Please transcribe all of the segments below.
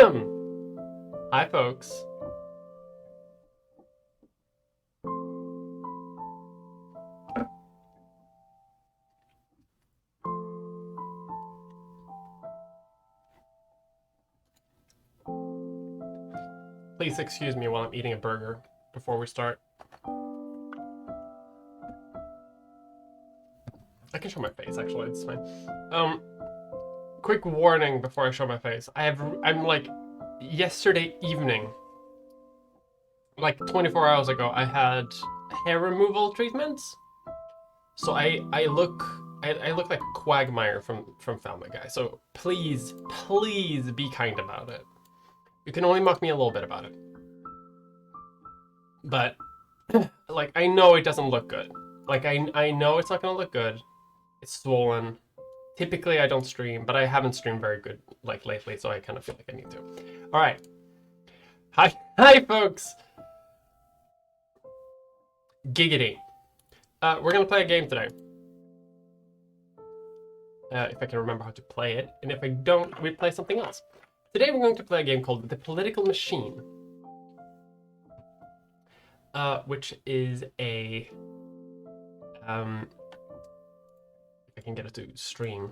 Hi, folks. Please excuse me while I'm eating a burger before we start. I can show my face, actually, it's fine. Quick warning before I show my face. I'm like, yesterday evening, like 24 hours ago, I had hair removal treatments. So I look like a quagmire from Family Guy. So please be kind about it. You can only mock me a little bit about it. But like, I know it doesn't look good. Like, I know it's not gonna look good. It's swollen. Typically I don't stream, but I haven't streamed very good like lately, so I kind of feel like I need to. All right. Hi folks. Giggity. We're gonna play a game today. If I can remember how to play it, and if I don't, we play something else. Today we're going to play a game called The Political Machine, which is a if I can get it to stream.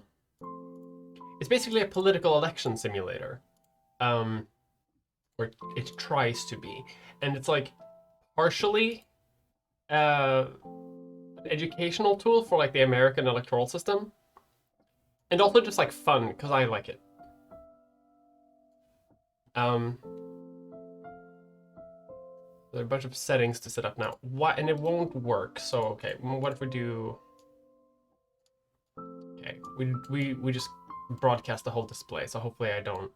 It's basically a political election simulator, or it tries to be, and it's like partially an educational tool for like the American electoral system, and also just like fun because I like it. There are a bunch of settings to set up now. What? And it won't work. So okay, what if we do? Okay, we just broadcast the whole display. So hopefully I don't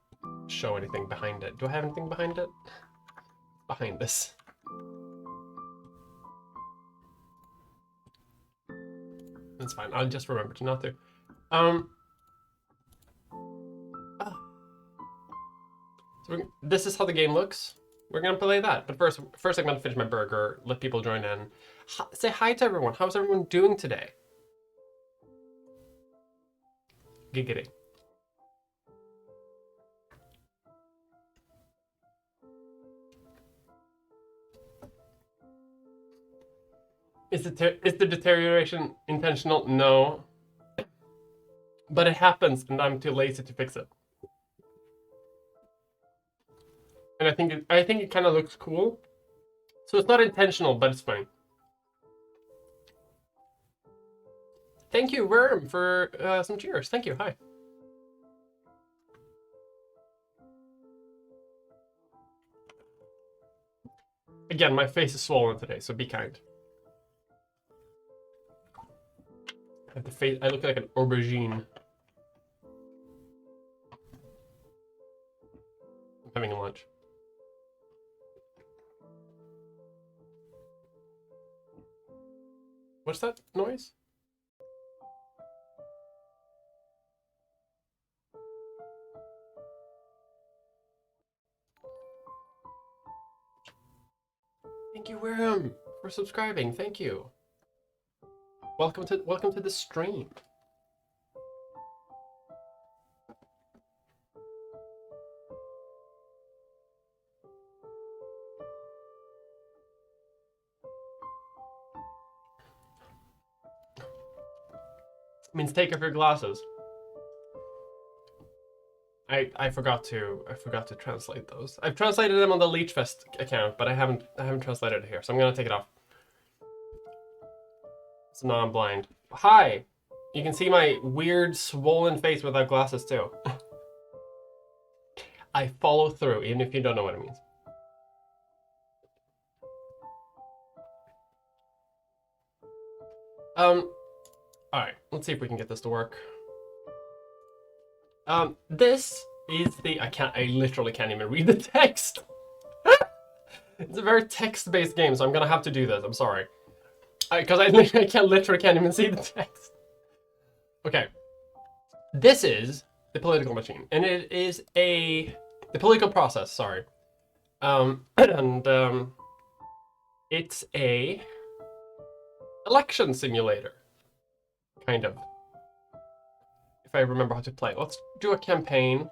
show anything behind it. Do I have anything behind it? Behind this. That's fine. I'll just remember to not to. So this is how the game looks. We're gonna play that, but first I'm gonna finish my burger. Let people join in. Say hi to everyone. How's everyone doing today? Giggity. Is the deterioration intentional? No. But it happens, and I'm too lazy to fix it. And I think it kind of looks cool. So it's not intentional, but it's fine. Thank you, Worm, for some cheers. Thank you. Hi. Again, my face is swollen today, so be kind. I have the face. I look like an aubergine. I'm having lunch. What's that noise? Thank you, Worm, for subscribing. Thank you. Welcome to the stream. It means take off your glasses. I forgot to translate those. I've translated them on the Leechfest account, but I haven't translated it here, so I'm gonna take it off. So now I'm blind. Hi! You can see my weird swollen face without glasses too. I follow through, even if you don't know what it means. Alright, let's see if we can get this to work. This is the, I literally can't even read the text. It's a very text-based game, so I'm gonna have to do this, I'm sorry. Because I literally can't even see the text. Okay. This is the political machine, and it is the political process, sorry. It's a election simulator, kind of. If I remember how to play. Let's do a campaign.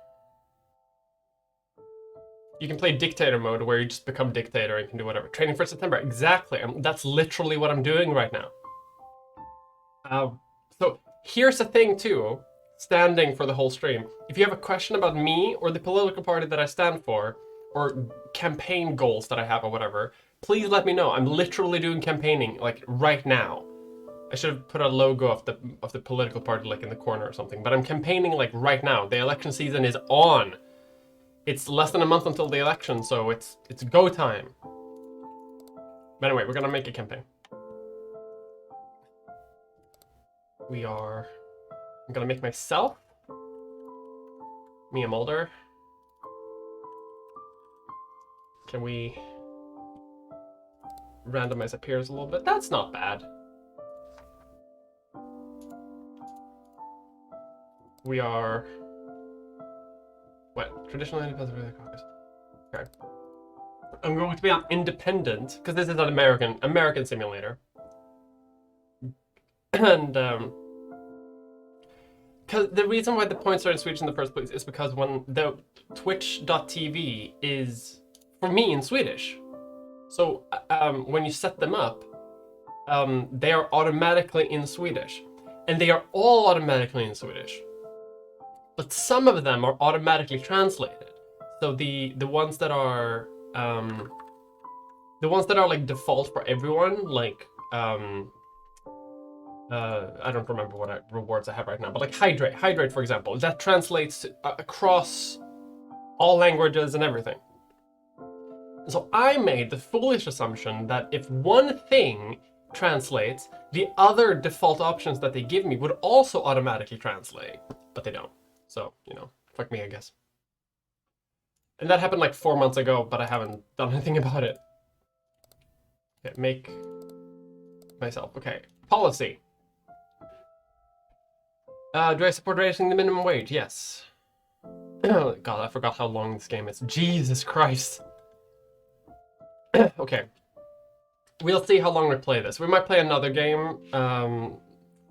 You can play dictator mode where you just become dictator and can do whatever. Training for September, exactly. That's literally what I'm doing right now. So here's the thing too, standing for the whole stream. If you have a question about me or the political party that I stand for, or campaign goals that I have or whatever, please let me know. I'm literally doing campaigning like right now. I should have put a logo of the political party like in the corner or something, but I'm campaigning like right now. The election season is on. It's less than a month until the election, so it's go time. But anyway, we're gonna make a campaign. I'm gonna make myself Mia Mulder. Can we randomize appearance a little bit? That's not bad. We are what? Traditional independent caucus. Okay. I'm going to be on independent because this is an American simulator. And because the reason why the points are in Swedish in the first place is because when the Twitch.tv is for me in Swedish, so when you set them up, they are automatically in Swedish, and they are all automatically in Swedish. But some of them are automatically translated. So the ones that are like default for everyone, like I don't remember what rewards I have right now, but like hydrate for example, that translates across all languages and everything. So I made the foolish assumption that if one thing translates, the other default options that they give me would also automatically translate, but they don't. So, you know, fuck me, I guess. And that happened like 4 months ago, but I haven't done anything about it. Okay, make myself. Okay, policy. Do I support raising the minimum wage? Yes. God, I forgot how long this game is. Jesus Christ. Okay. We'll see how long we play this. We might play another game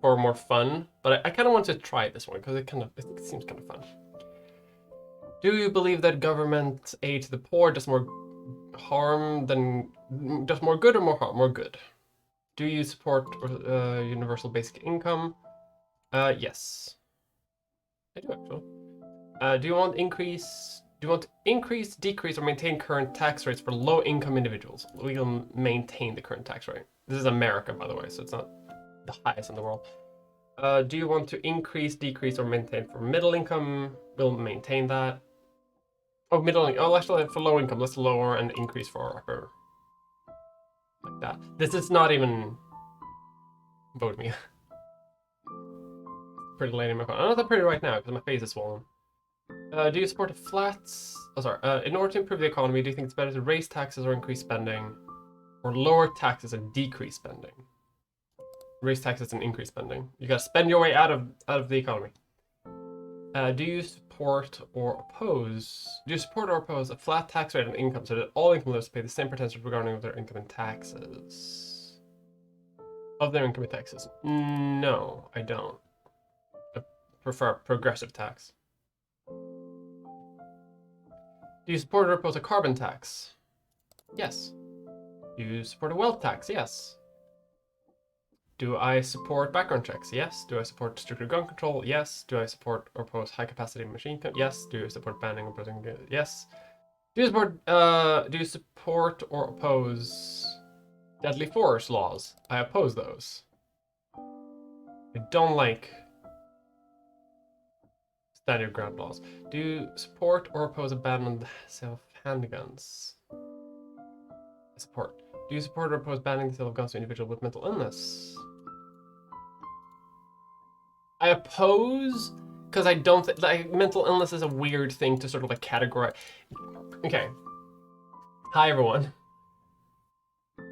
for more fun, but I kind of want to try this one because it seems kind of fun. Do you believe that government aid to the poor does more harm than does more good or more harm? More good. Do you support universal basic income? Yes. I do actually. Do you want to increase, decrease, or maintain current tax rates for low-income individuals? We will maintain the current tax rate. This is America, by the way, so it's not the highest in the world. Do you want to increase, decrease, or maintain for middle income? We'll maintain that. Oh, middle income. Oh, actually, for low income, let's lower and increase for upper. Like that. This is not even vote me. Pretty late in my phone. I'm not that pretty right now because my face is swollen. Do you support a flat? Oh, sorry. In order to improve the economy, do you think it's better to raise taxes or increase spending, or lower taxes and decrease spending? Raise taxes and increase spending. You gotta spend your way out of the economy. Do you support or oppose? Do you support or oppose a flat tax rate on income so that all income lives pay the same percentage regarding their income and taxes? Of their income and taxes? No, I don't. I prefer progressive tax. Do you support or oppose a carbon tax? Yes. Do you support a wealth tax? Yes. Do I support background checks? Yes. Do I support stricter gun control? Yes. Do I support or oppose high capacity machine gun? Yes. Do you support banning or opposing? Yes. Do you support or oppose deadly force laws? I oppose those. I don't like stand your ground laws. Do you support or oppose a ban on the sale of handguns? I support. Do you support or oppose banning the sale of guns to individuals with mental illness? I oppose, because I don't think, like, mental illness is a weird thing to sort of like categorize. Okay. Hi, everyone. Do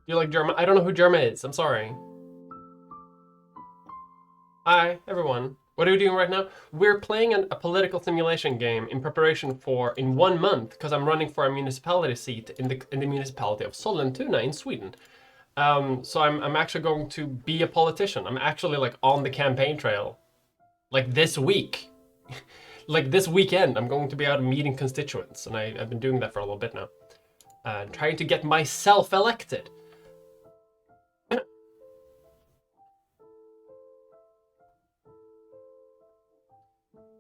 you like German? I don't know who German is. I'm sorry. Hi, everyone. What are we doing right now? We're playing a political simulation game in preparation for, in 1 month, because I'm running for a municipality seat in the municipality of Sollentuna in Sweden. So I'm actually going to be a politician. I'm actually like on the campaign trail, like this week. like this weekend, I'm going to be out meeting constituents, and I've been doing that for a little bit now. Trying to get myself elected.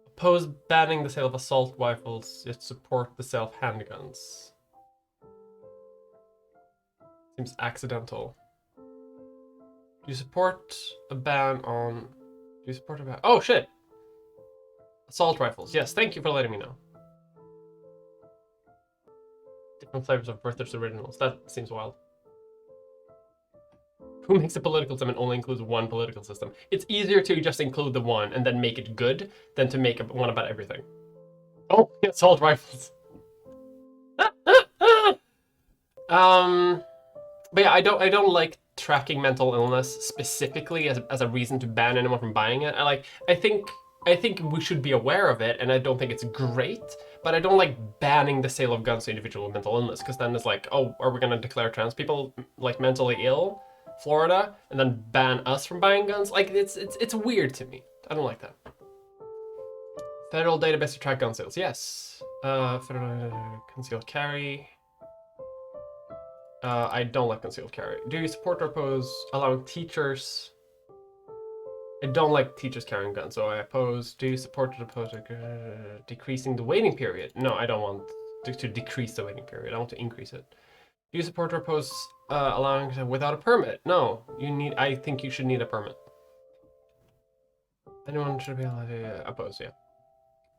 Oppose banning the sale of assault rifles, yet support the sale of handguns. Seems accidental. Do you support a ban on... Do you support a ban... Oh, shit! Assault rifles. Yes, thank you for letting me know. Different flavors of Werther's originals. That seems wild. Who makes a political system and only includes one political system? It's easier to just include the one and then make it good than to make one about everything. Oh, assault rifles. But yeah, I don't like tracking mental illness specifically as a reason to ban anyone from buying it. I think we should be aware of it, and I don't think it's great, but I don't like banning the sale of guns to individuals with mental illness, because then it's like, oh, are we gonna declare trans people like mentally ill, Florida, and then ban us from buying guns? Like, it's weird to me. I don't like that. Federal database to track gun sales, yes. Federal concealed carry. I don't like concealed carry. Do you support or oppose allowing teachers? I don't like teachers carrying guns, so I oppose. Do you support or oppose decreasing the waiting period? No, I don't want to decrease the waiting period. I want to increase it. Do you support or oppose allowing without a permit? No, I think you should need a permit. Anyone should be allowed to oppose, yeah.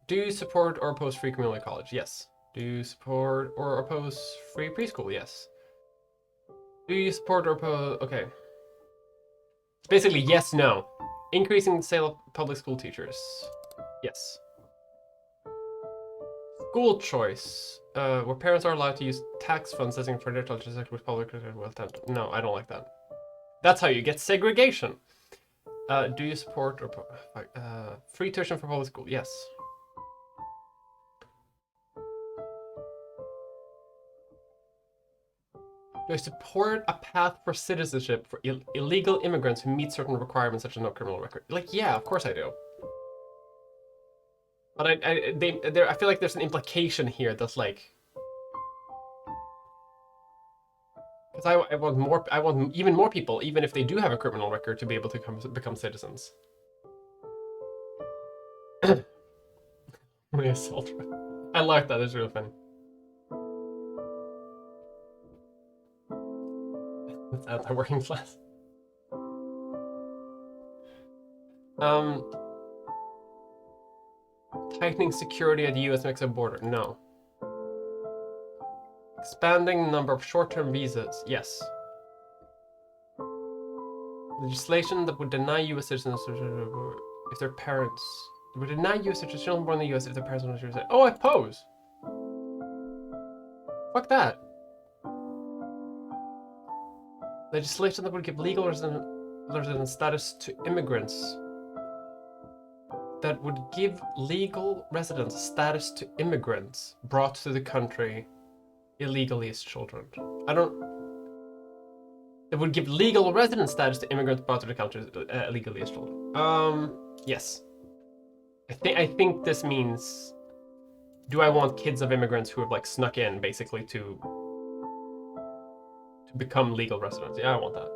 Do you support or oppose free community college? Yes. Do you support or oppose free preschool? Yes. Do you support or oppose... Okay. It's basically yes, no. Increasing the sale of public school teachers. Yes. School choice. Where parents are allowed to use tax funds designated for their child to with public... No, I don't like that. That's how you get segregation. Do you support or... free tuition for public school? Yes. Do I support a path for citizenship for illegal immigrants who meet certain requirements such as no criminal record? Like, yeah, of course I do. But I feel like there's an implication here that's like, because I want even more people, even if they do have a criminal record, to be able to become citizens. Assault. I like that. It's really funny. That's anti-working class. Tightening security at the U.S. Mexico border. No. Expanding the number of short-term visas. Yes. Legislation that would deny U.S. citizens if their parents... would deny U.S. citizens children born in the U.S. if their parents were not. Oh, I oppose. Fuck that. Legislation that would give legal resident status to immigrants. That would give legal residence status to immigrants brought to the country illegally as children. It would give legal residence status to immigrants brought to the country illegally as children. Yes. I think this means, do I want kids of immigrants who have like snuck in basically to become legal residents? Yeah, I want that.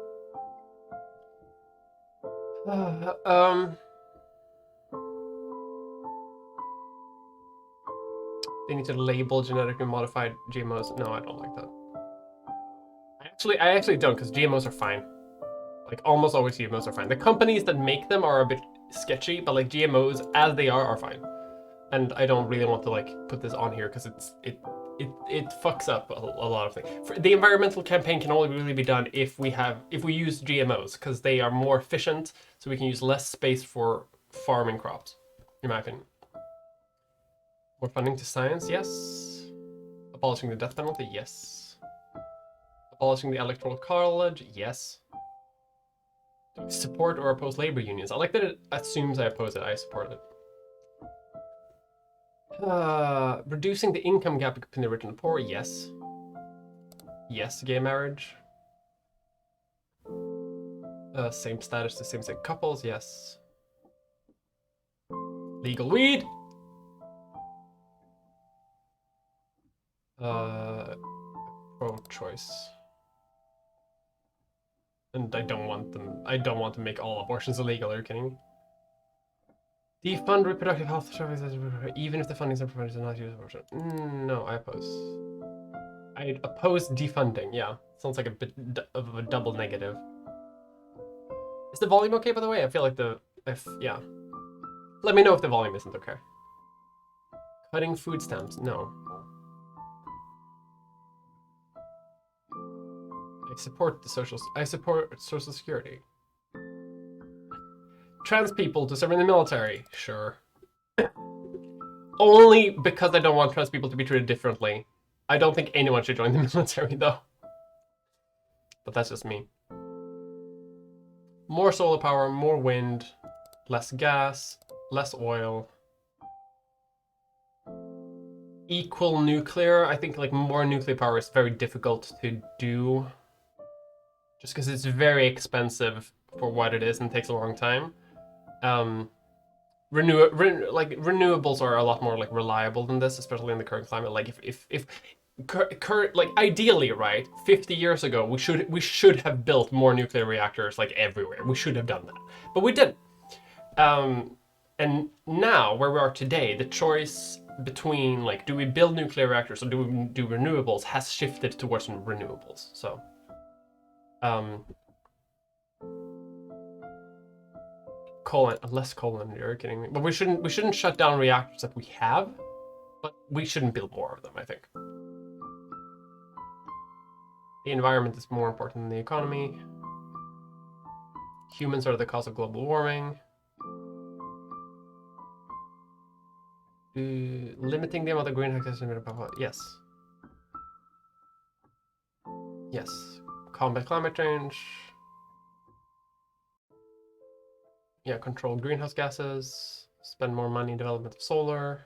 They need to label genetically modified GMOs. No, I don't like that. I actually don't, because GMOs are fine. Like, almost always GMOs are fine. The companies that make them are a bit sketchy, but like GMOs, as they are fine. And I don't really want to like put this on here, because it fucks up a lot of things. The environmental campaign can only really be done if we use GMOs, because they are more efficient, so we can use less space for farming crops, in my opinion. More funding to science, yes. Abolishing the death penalty, yes. Abolishing the electoral college, yes. Do we support or oppose labor unions? I like that it assumes I oppose it. I support it. Reducing the income gap between the rich and the poor, yes. Yes, gay marriage. Same status to same-sex couples, yes. Legal weed. Pro-choice. And I don't want to make all abortions illegal, are you kidding me? Defund reproductive health services, even if the funding is provided to not use abortion. No, I oppose. I oppose defunding, yeah. Sounds like a bit of a double negative. Is the volume okay, by the way? I feel like yeah. Let me know if the volume isn't okay. Cutting food stamps, no. I support social security. Trans people to serve in the military, sure. Only because I don't want trans people to be treated differently. I don't think anyone should join the military, though. But that's just me. More solar power, more wind, less gas, less oil. Equal nuclear. I think like more nuclear power is very difficult to do. Just because it's very expensive for what it is and takes a long time. Renewables are a lot more like reliable than this, especially in the current climate. Like if like ideally, right, 50 years ago, we should have built more nuclear reactors like everywhere. We should have done that, but we didn't. And now, where we are today, the choice between like, do we build nuclear reactors or do we do renewables has shifted towards renewables. So, less colon. You're kidding me. But we shouldn't shut down reactors that we have, but we shouldn't build more of them, I think. The environment is more important than the economy. Humans are the cause of global warming. Limiting the amount of greenhouse gas emitted by yes. Yes. Combat climate change. Yeah, control greenhouse gases. Spend more money in development of solar.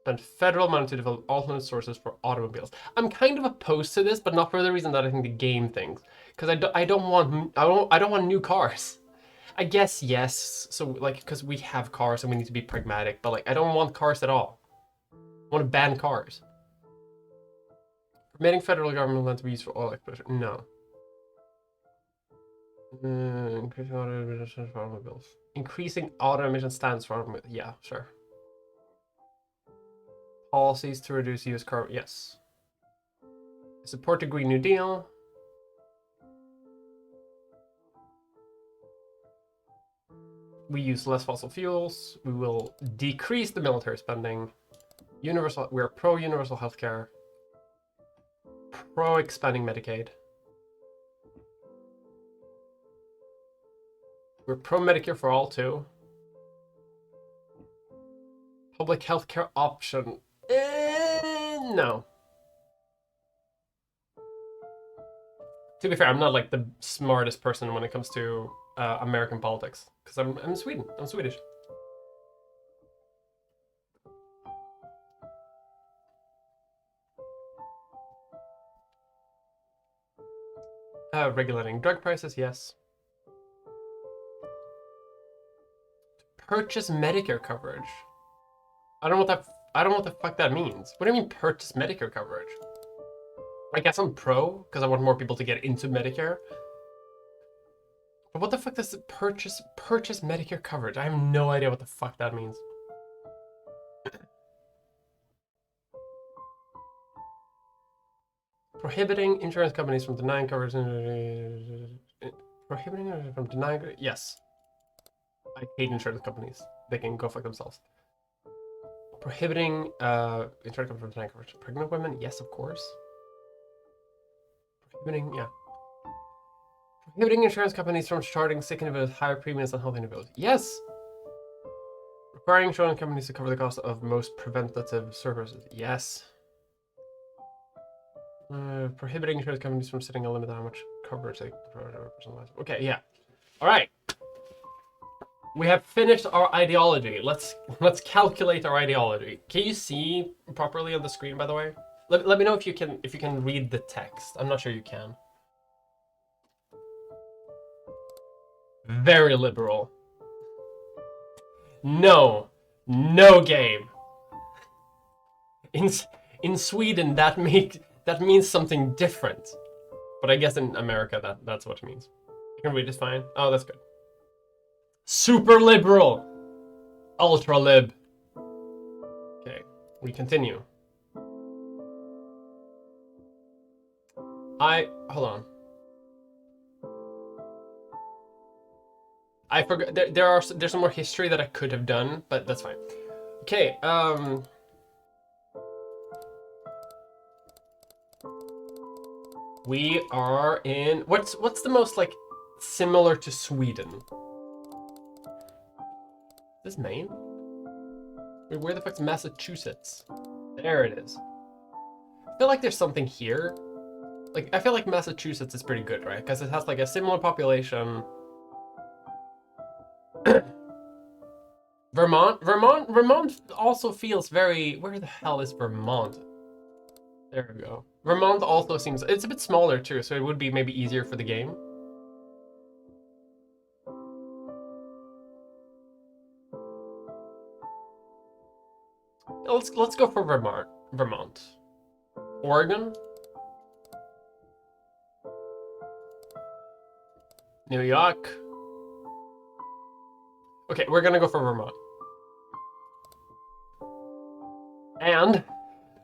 Spend federal money to develop alternate sources for automobiles. I'm kind of opposed to this, but not for the reason that I think the game thinks. Because I don't want new cars. I guess yes. So like, because we have cars and we need to be pragmatic, but like, I don't want cars at all. I want to ban cars. Permitting federal government land to be used for oil exploration. No. Increasing auto emissions for automobiles. Increasing auto emission standards for automobiles. Yeah, sure. Policies to reduce US carbon. Yes. Support the Green New Deal. We use less fossil fuels. We will decrease the military spending. We're pro-universal healthcare. Pro-expanding Medicaid. We're pro-Medicare for all, too. Public healthcare option. No. To be fair, I'm not like the smartest person when it comes to American politics. Because I'm Sweden. I'm Swedish. Regulating drug prices, yes. Purchase Medicare coverage. I don't know what the fuck that means. What do you mean purchase Medicare coverage? I guess I'm pro because I want more people to get into Medicare. But what the fuck does purchase Medicare coverage? I have no idea what the fuck that means. Prohibiting insurance companies from denying coverage. Prohibiting from denying. Yes. I hate insurance companies. They can go fuck themselves. Prohibiting insurance companies from denying coverage. Pregnant women? Yes, of course. Prohibiting, yeah. Prohibiting insurance companies from charging sick individuals higher premiums than healthy individuals. Yes. Requiring insurance companies to cover the cost of most preventative services. Yes. Prohibiting insurance companies from setting a limit on how much coverage they personalize. Okay, yeah. All right. We have finished our ideology. Let's calculate our ideology. Can you see properly on the screen, by the way? Let me know if you can read the text. I'm not sure you can. Very liberal. No game. in Sweden that means something different. But I guess in America that's what it means. You can read this fine. Oh, that's good. Super liberal. Ultra lib. Okay, we continue. Hold on. I forgot. There's some more history that I could have done, but that's fine. Okay. We are in what's the most like similar to Sweden? Is this Maine? Wait, where the fuck's Massachusetts? There it is. I feel like there's something here. Like I feel like Massachusetts is pretty good, right? Because it has like a similar population. Vermont also feels very. Where the hell is Vermont? There we go. Vermont also seems, it's a bit smaller too, so it would be maybe easier for the game. Let's go for Vermont. Oregon. New York. Okay, we're gonna go for Vermont. And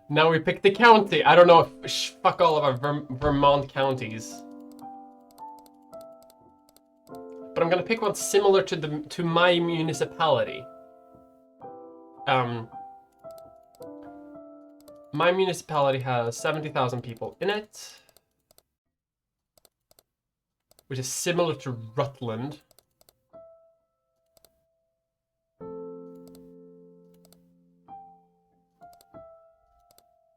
now we pick the county. I don't know if fuck all of our Vermont counties. But I'm gonna pick one similar to my municipality. My municipality has 70,000 people in it, which is similar to Rutland.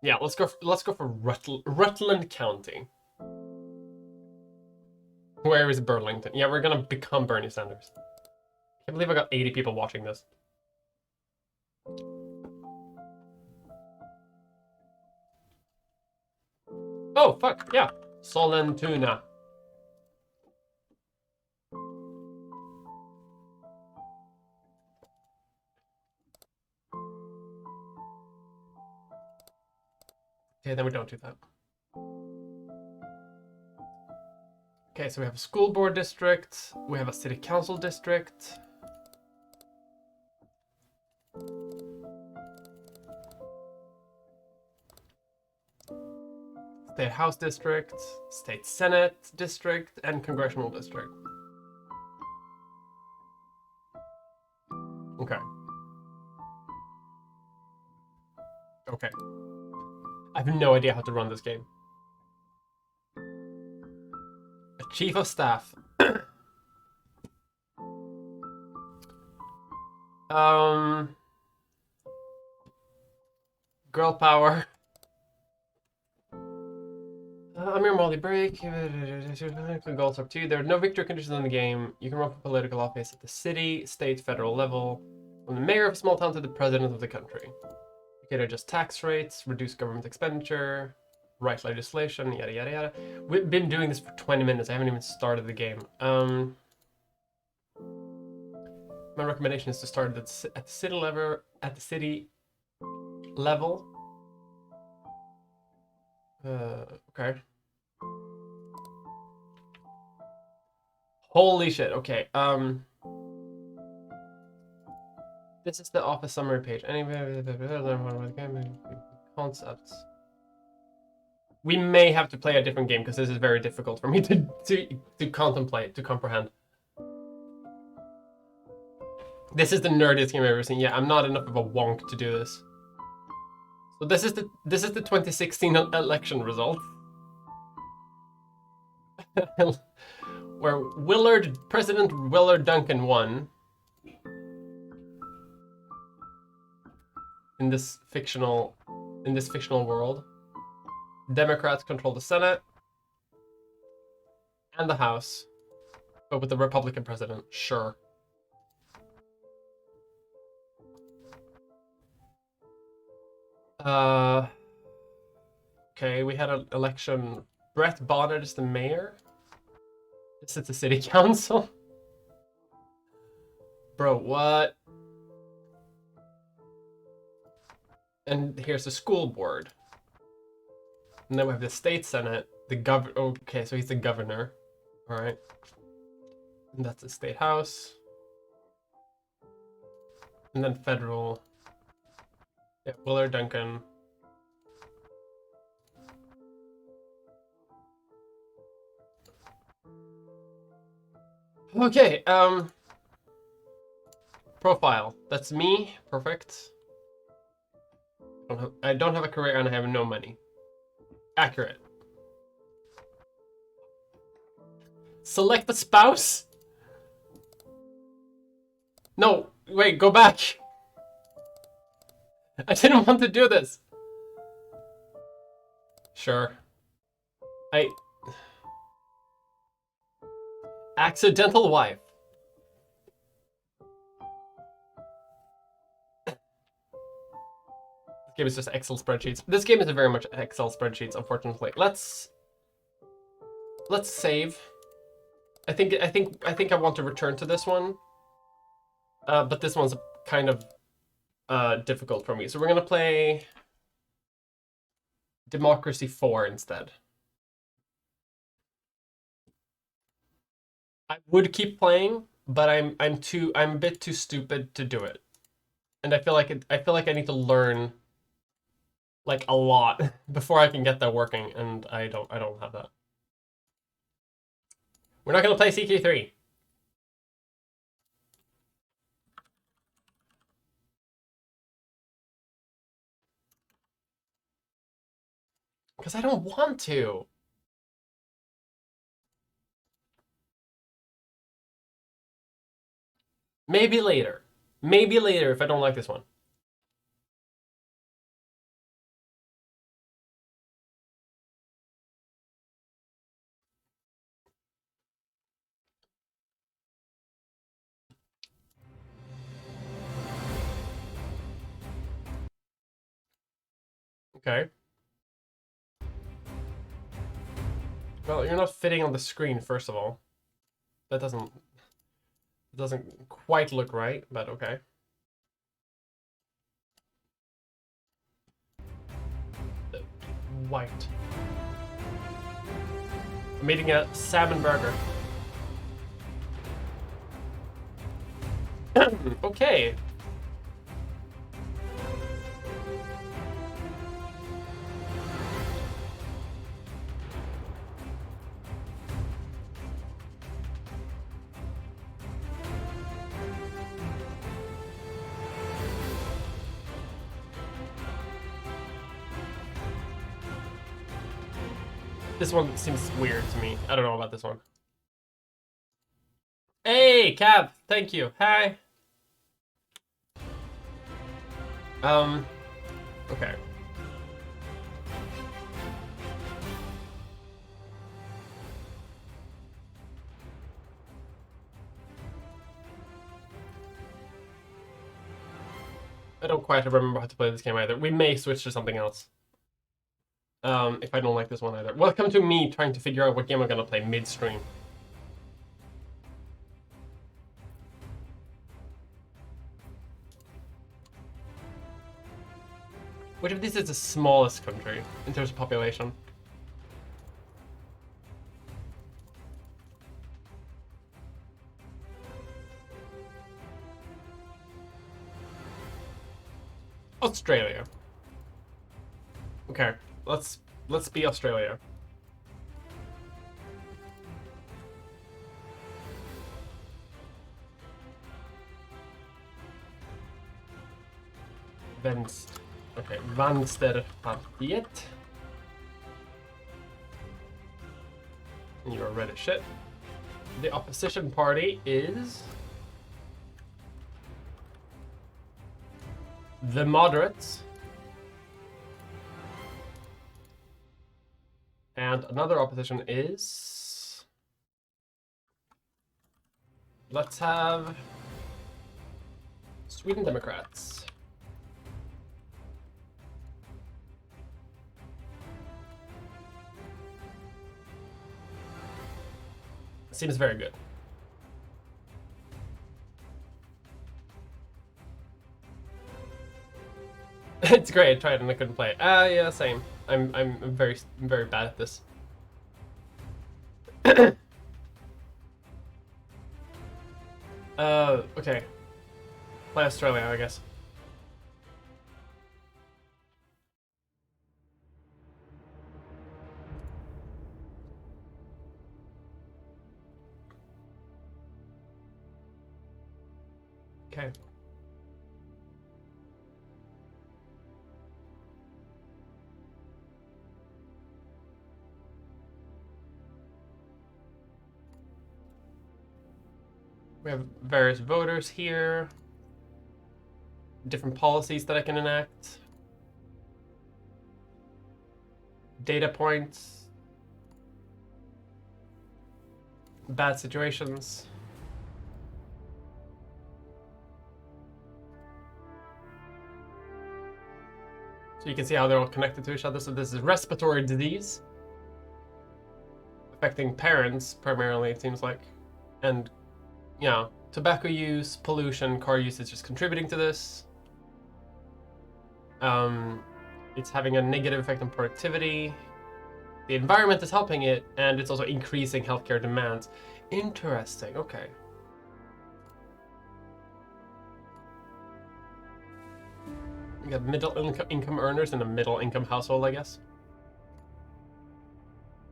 Yeah, let's go for Rutland County. Where is Burlington? Yeah, we're gonna become Bernie Sanders. I can't believe I got 80 people watching this. Oh, fuck, yeah. Sollentuna. Okay, then we don't do that. Okay, so we have a school board district. We have a city council district. State House District, State Senate District, and Congressional District. Okay. Okay. I have no idea how to run this game. A Chief of Staff. Girl power. Amir Molly break. Goals up 2. There are no victory conditions in the game. You can run for political office at the city, state, federal level. From the mayor of a small town to the president of the country. You can adjust tax rates, reduce government expenditure, write legislation, yada yada yada. We've been doing this for 20 minutes. I haven't even started the game. My recommendation is to start at the city level. At the city level. Okay. Holy shit. Okay. This is the office summary page. Concepts. We may have to play a different game because this is very difficult for me to contemplate, to comprehend. This is the nerdiest game I've ever seen. Yeah, I'm not enough of a wonk to do this. So this is the 2016 election result. Where President Willard Duncan won. In this fictional world. Democrats control the Senate and the House, but with the Republican president, sure. Okay, we had an election. Brett Bonnet is the mayor. This is the city council. Bro, what? And here's the school board. And then we have the state senate, okay, so he's the governor. All right. And that's the state house. And then federal. Yeah, Willard Duncan. Okay, profile. That's me. Perfect. I don't have a career and I have no money. Accurate. Select the spouse? No, wait, go back. I didn't want to do this. Sure. Accidental wife. This game is just Excel spreadsheets. This game is very much Excel spreadsheets, unfortunately. Let's save. I think I want to return to this one. But this one's kind of difficult for me. So we're gonna play Democracy 4 instead. I would keep playing, but I'm a bit too stupid to do it. And I feel like I need to learn like a lot before I can get that working, and I don't have that. We're not gonna play CK3. Because I don't want to. Maybe later. Maybe later if I don't like this one. Okay. Well, you're not fitting on the screen, first of all. That doesn't quite look right, but okay. White. I'm eating a salmon burger. Okay. This one seems weird to me. I don't know about this one. Hey, Cab, thank you. Hi. Okay. I don't quite remember how to play this game either. We may switch to something else. If I don't like this one either. Welcome to me trying to figure out what game I'm gonna play midstream. Which of these is the smallest country in terms of population? Australia. Okay, let's be Australia. Okay, Vänsterpartiet. You're red as shit. The opposition party is the Moderates. And another opposition is... Let's have Sweden Democrats. Seems very good. It's great. I tried and I couldn't play it. Yeah, same. I'm very bad at this. Okay. Play Australia, I guess. Okay. We have various voters here. Different policies that I can enact. Data points. Bad situations. So you can see how they're all connected to each other. So this is respiratory disease. Affecting parents, primarily, it seems like. And, yeah, tobacco use, pollution, car usage is contributing to this. It's having a negative effect on productivity. The environment is helping it, and it's also increasing healthcare demands. Interesting, okay. We got middle income earners in a middle income household, I guess.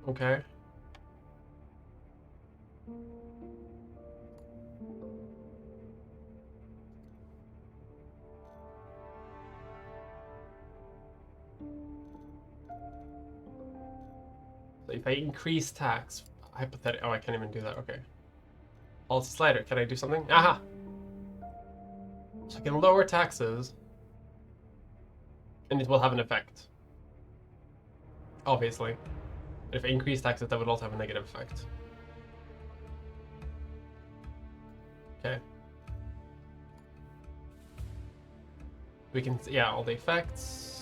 Okay. So if I increase tax, hypothetical. Oh, I can't even do that. Okay. Policy slider. Can I do something? Aha! So I can lower taxes, and it will have an effect. Obviously. If I increase taxes, that would also have a negative effect. Okay. We can, yeah, all the effects.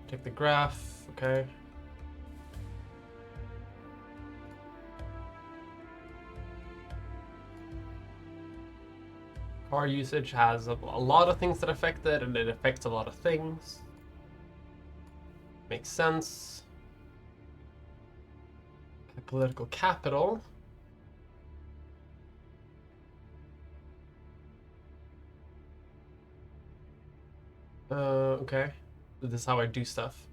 Take the graph, okay. Car usage has a lot of things that affect it, and it affects a lot of things. Makes sense. Political capital. Okay. This is how I do stuff.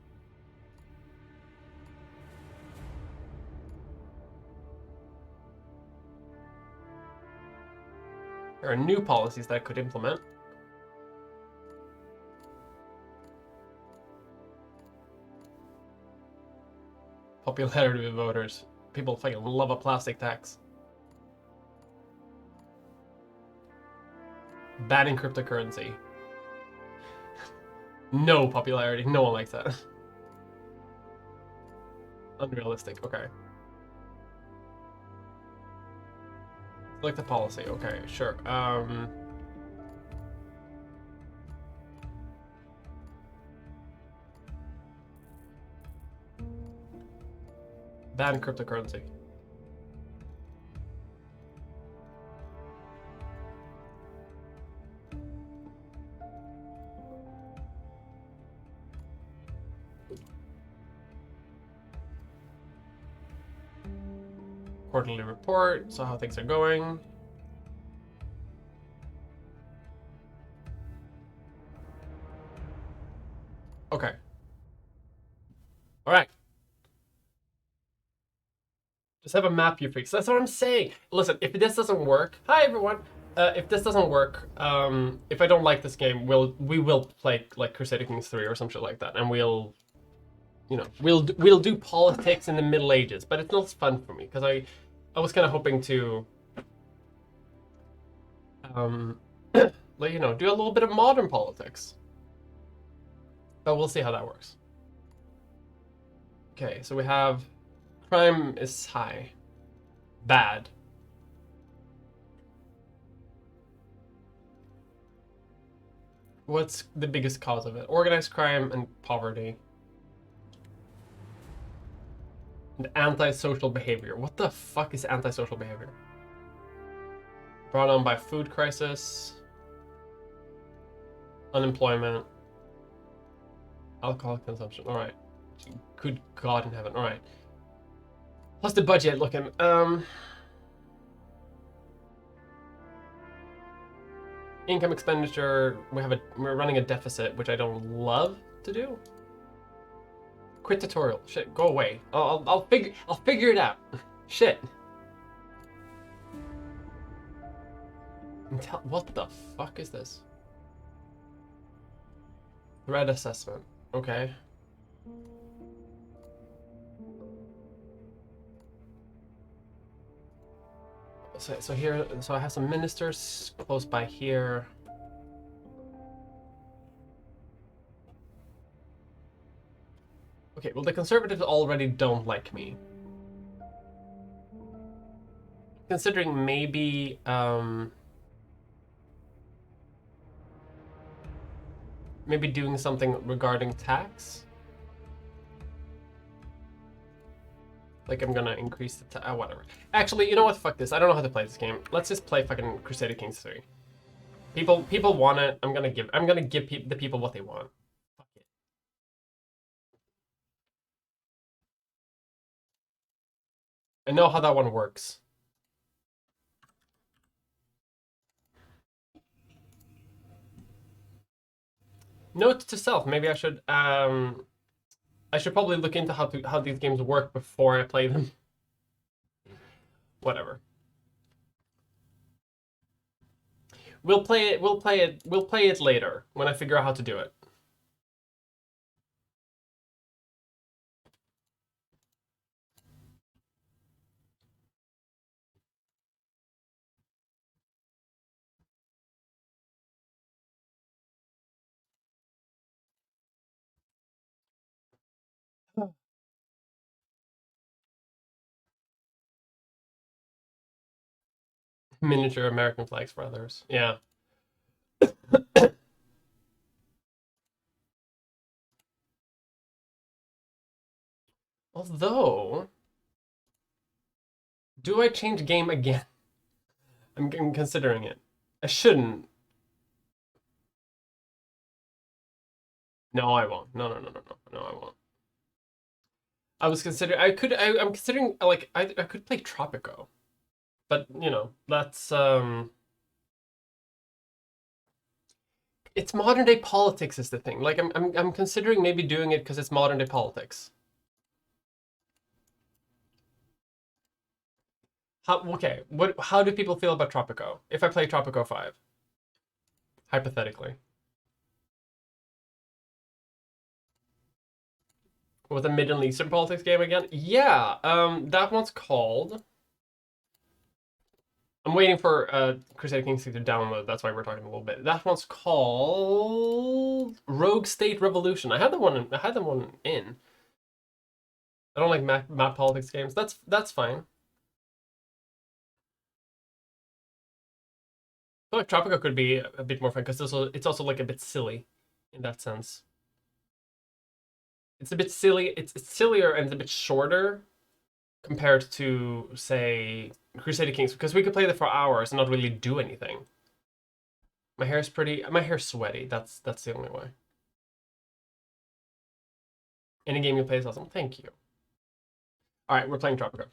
There are new policies that I could implement. Popularity with voters. People fucking love a plastic tax. Banning cryptocurrency. No popularity. No one likes that. Unrealistic. Okay. Select the policy. Okay, sure. Ban cryptocurrency. Quarterly report, so how things are going. Okay. All right. Just have a map, you freaks. That's what I'm saying. Listen, if this doesn't work, hi everyone. If this doesn't work, if I don't like this game, we will play like Crusader Kings 3 or some shit like that, and we'll, you know, we'll do politics in the Middle Ages. But it's not fun for me because I was kind of hoping to, like, you know, do a little bit of modern politics. But we'll see how that works. Okay, so we have crime is high, bad. What's the biggest cause of it? Organized crime and poverty. And antisocial behavior. What the fuck is antisocial behavior? Brought on by food crisis, unemployment, alcohol consumption. All right. Good God in heaven. All right. Plus the budget looking. Income expenditure. We're running a deficit, which I don't love to do. Quit tutorial. Shit, go away. I'll figure it out. Shit. What the fuck is this? Threat assessment. Okay. So here, so I have some ministers close by here. Okay, well the conservatives already don't like me. Considering maybe maybe doing something regarding tax. Like I'm gonna increase the whatever. Actually, you know what? Fuck this. I don't know how to play this game. Let's just play fucking Crusader Kings 3. People want it. I'm gonna give the people what they want. Fuck it. I know how that one works. Note to self, maybe I should probably look into how these games work before I play them. Whatever. We'll play it later when I figure out how to do it. Miniature American flags for others. Yeah. Although, do I change game again? I'm considering it. I shouldn't. No, I won't. No, I won't. I was considering. I'm considering like I could play Tropico, but you know that's It's modern day politics is the thing. Like I'm considering maybe doing it because it's modern day politics. Okay, how do people feel about Tropico? If I play Tropico 5, hypothetically. With a Middle Eastern politics game again? Yeah, that one's called. I'm waiting for Crusader Kings to download. That's why we're talking a little bit. That one's called Rogue State Revolution. I had the one in. I don't like map politics games. That's fine. I feel like Tropico could be a bit more fun because it's also like a bit silly in that sense. It's a bit silly. It's sillier and it's a bit shorter compared to, say, Crusader Kings, because we could play that for hours and not really do anything. My hair's sweaty. That's the only way. Any game you play is awesome. Thank you. All right, we're playing Tropico.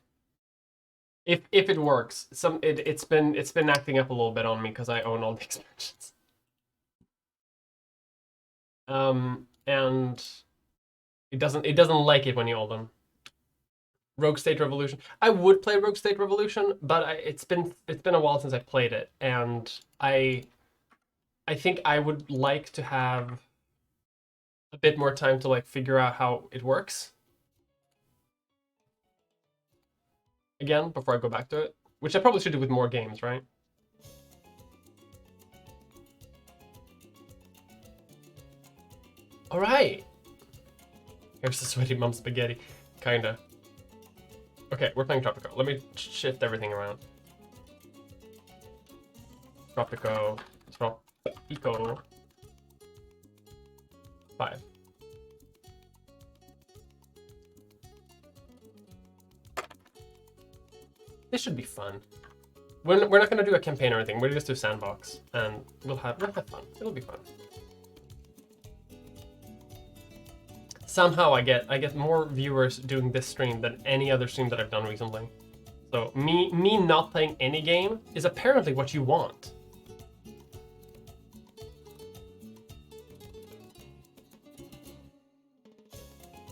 If it works, it's been acting up a little bit on me because I own all the expansions. And it doesn't like it when you own them. Rogue State Revolution. I would play Rogue State Revolution, but it's been a while since I played it, and I think I would like to have a bit more time to like figure out how it works again before I go back to it, which I probably should do with more games, right? All right. Here's the sweaty mom spaghetti, kinda. Okay, we're playing Tropico. Let me shift everything around. Tropico. 5. This should be fun. We're not gonna do a campaign or anything. We'll just do sandbox, and we'll have fun. It'll be fun. Somehow I get more viewers doing this stream than any other stream that I've done recently. So me not playing any game is apparently what you want.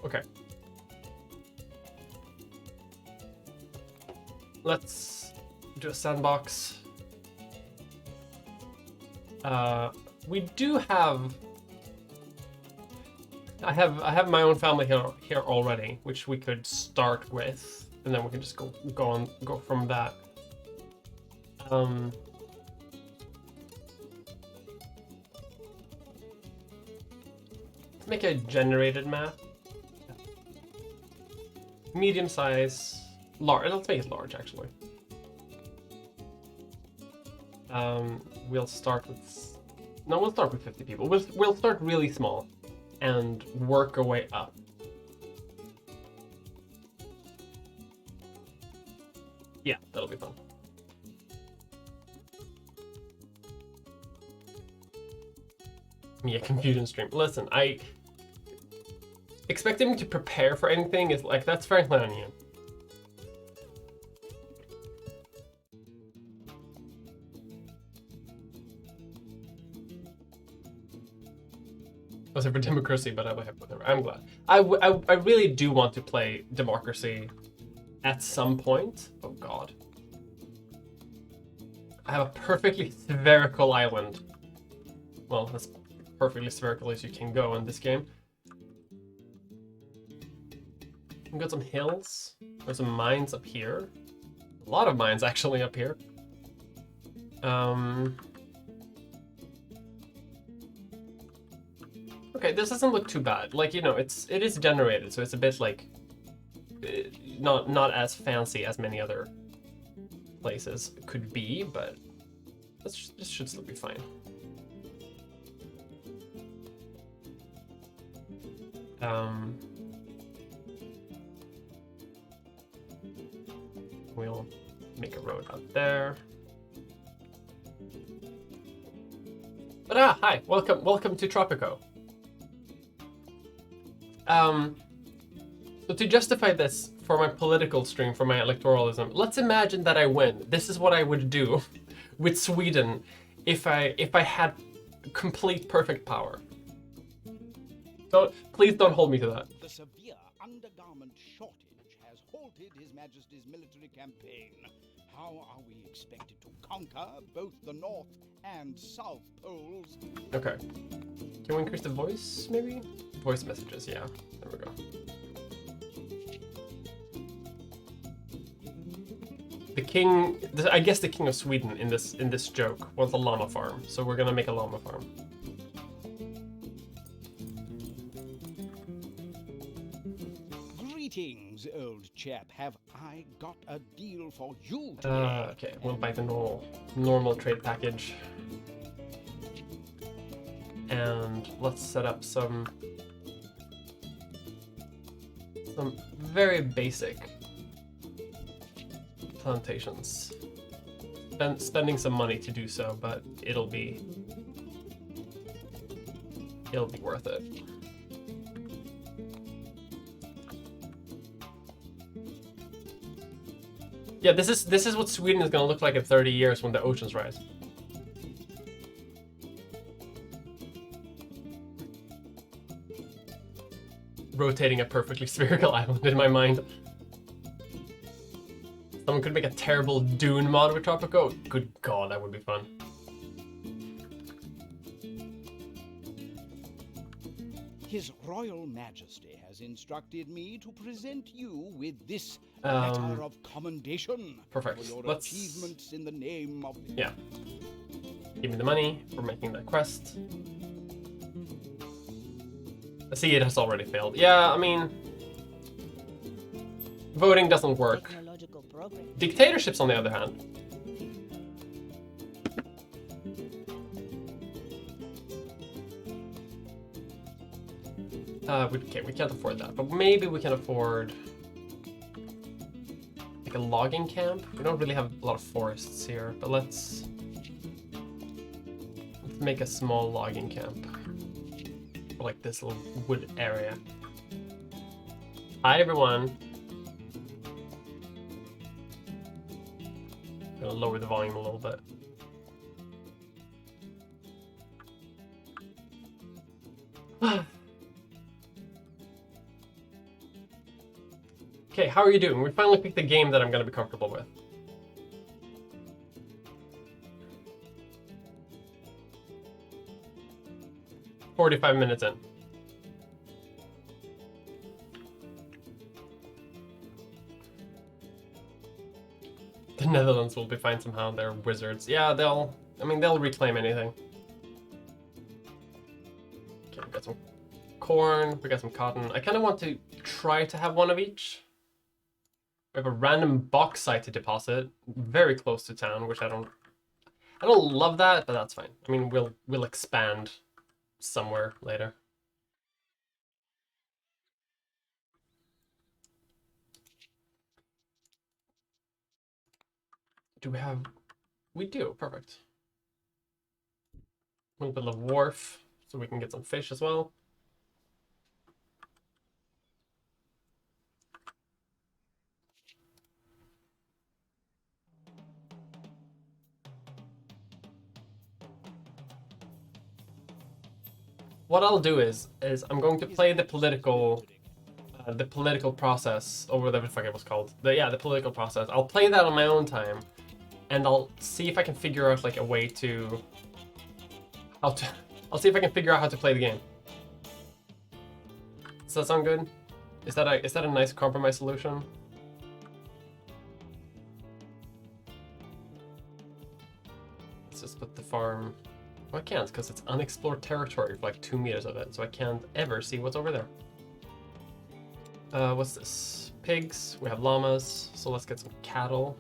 Okay. Let's do a sandbox. We do have. I have my own family here already, which we could start with, and then we can just go from that. Let's make a generated map. Medium size, large. Let's make it large actually. We'll start with. No, we'll start with 50 people. We'll start really small and work our way up. Yeah, that'll be fun. Yeah, confusion stream. Listen, expecting me to prepare for anything is like, that's frankly on you. Was it for democracy, but I would have whatever. I'm glad. I really do want to play democracy at some point. Oh god. I have a perfectly spherical island. Well, as perfectly spherical as you can go in this game. We've got some hills. There's some mines up here. A lot of mines actually up here. Okay, this doesn't look too bad. Like, you know, it is generated, so it's a bit like not as fancy as many other places could be, but this should still be fine. We'll make a road out there. But hi, welcome to Tropico. So to justify this for my political stream, for my electoralism, let's imagine that I win. This is what I would do with Sweden if I had complete perfect power. Please don't hold me to that. The severe undergarment shortage has halted His Majesty's military campaign. How are we expected to conquer both the North and South poles? Okay. Can we increase the voice, maybe? Voice messages, yeah. There we go. The king, I guess the king of Sweden in this joke was a llama farm, so we're gonna make a llama farm. Greetings, old chap. Have I got a deal for you today? Okay, we'll buy the normal trade package. And let's set up some very basic plantations. Spending some money to do so, but it'll be worth it. Yeah, this is what Sweden is gonna look like in 30 years when the oceans rise. Rotating a perfectly spherical island in my mind. Someone could make a terrible Dune mod with Tropico. Good god, that would be fun. His Royal Majesty has instructed me to present you with this letter of commendation perfect. for your achievements in the name of... Yeah. Give me the money for making that quest. I see it has already failed. Yeah, I mean... Voting doesn't work. Dictatorships, on the other hand. Okay, we can't afford that, but maybe we can afford like a logging camp. We don't really have a lot of forests here, but let's make a small logging camp. For like this little wood area. Hi everyone. I'm gonna lower the volume a little bit. Okay, how are you doing? We finally picked the game that I'm gonna be comfortable with. "45 minutes in. The Netherlands will be fine somehow. They're wizards. Yeah, they'll reclaim anything. Okay, we got some corn. We got some cotton. I kind of want to try to have one of each. We have a random bauxite to deposit, very close to town, which I don't love that, but that's fine. I mean, we'll expand somewhere later. Do we have? We do. Perfect. A little bit of wharf, so we can get some fish as well. What I'll do is I'm going to play the political process, or whatever the fuck it was called. The political process. I'll play that on my own time, and I'll see if I can figure out like a way to I'll see if I can figure out how to play the game. Does that sound good? Is that a nice compromise solution? Let's just put the farm. Well, I can't because it's unexplored territory for like 2 meters of it, so I can't ever see what's over there. What's this? Pigs. We have llamas, so let's get some cattle.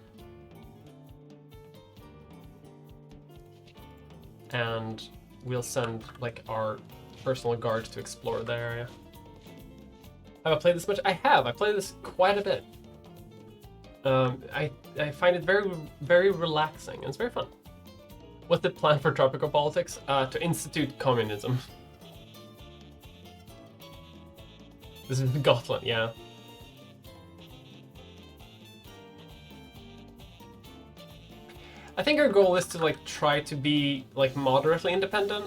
And we'll send like our personal guards to explore the area. Have I played this much? I have. I played this quite a bit. I find it very, very relaxing, and it's very fun. What's the plan for tropical politics? To institute communism. This is Gotland, yeah. I think our goal is to like try to be like moderately independent.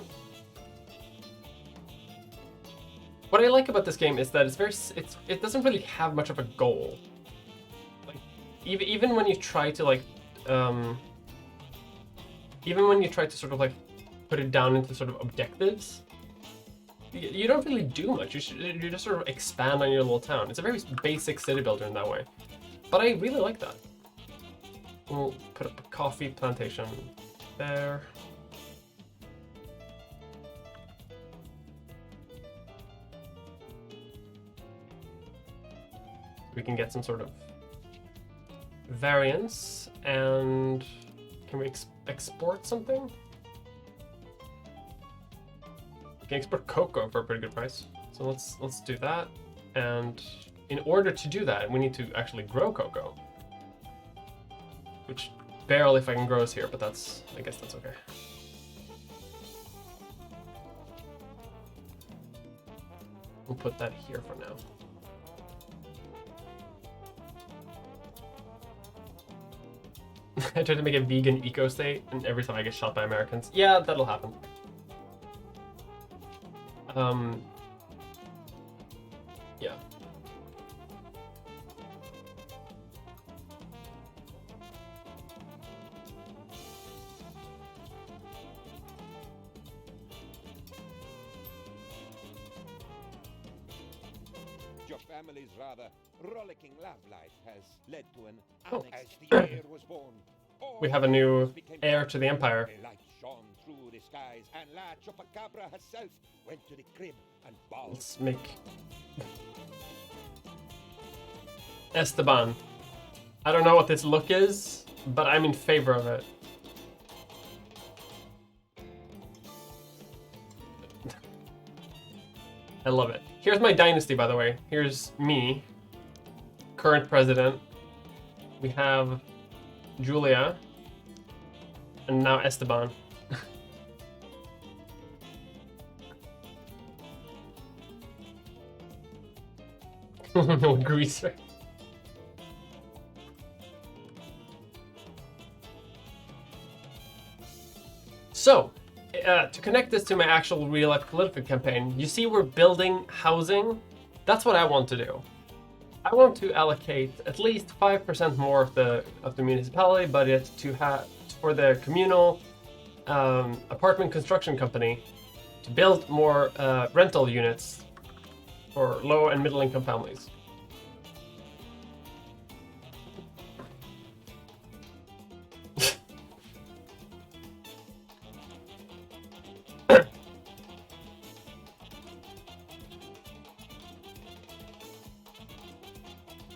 What I like about this game is that it doesn't really have much of a goal. Like even when you try to like even when you try to sort of like put it down into sort of objectives, you don't really do much. You just sort of expand on your little town. It's a very basic city builder in that way. But I really like that. We'll put up a coffee plantation there. We can get some sort of variance, and can we export something? We can export cocoa for a pretty good price. So let's do that. And in order to do that, we need to actually grow cocoa, which barely fucking grows here, but I guess that's okay. We'll put that here for now. I tried to make a vegan eco state, and every time I get shot by Americans. Yeah, that'll happen. Yeah. Your family's rather rollicking love life has led to an Oh. as the heir was born. We have a new heir to the empire. A light shone through the skies, and La Chupacabra herself went to the crib and bowed. Let's make Esteban. I don't know what this look is, but I'm in favor of it. I love it. Here's my dynasty, by the way. Here's me, current president. We have Julia, and now Esteban. No greaser. So, to connect this to my actual real-life political campaign, you see we're building housing. That's what I want to do. I want to allocate at least 5% more of the municipality budget to for the communal apartment construction company to build more rental units for low and middle income families.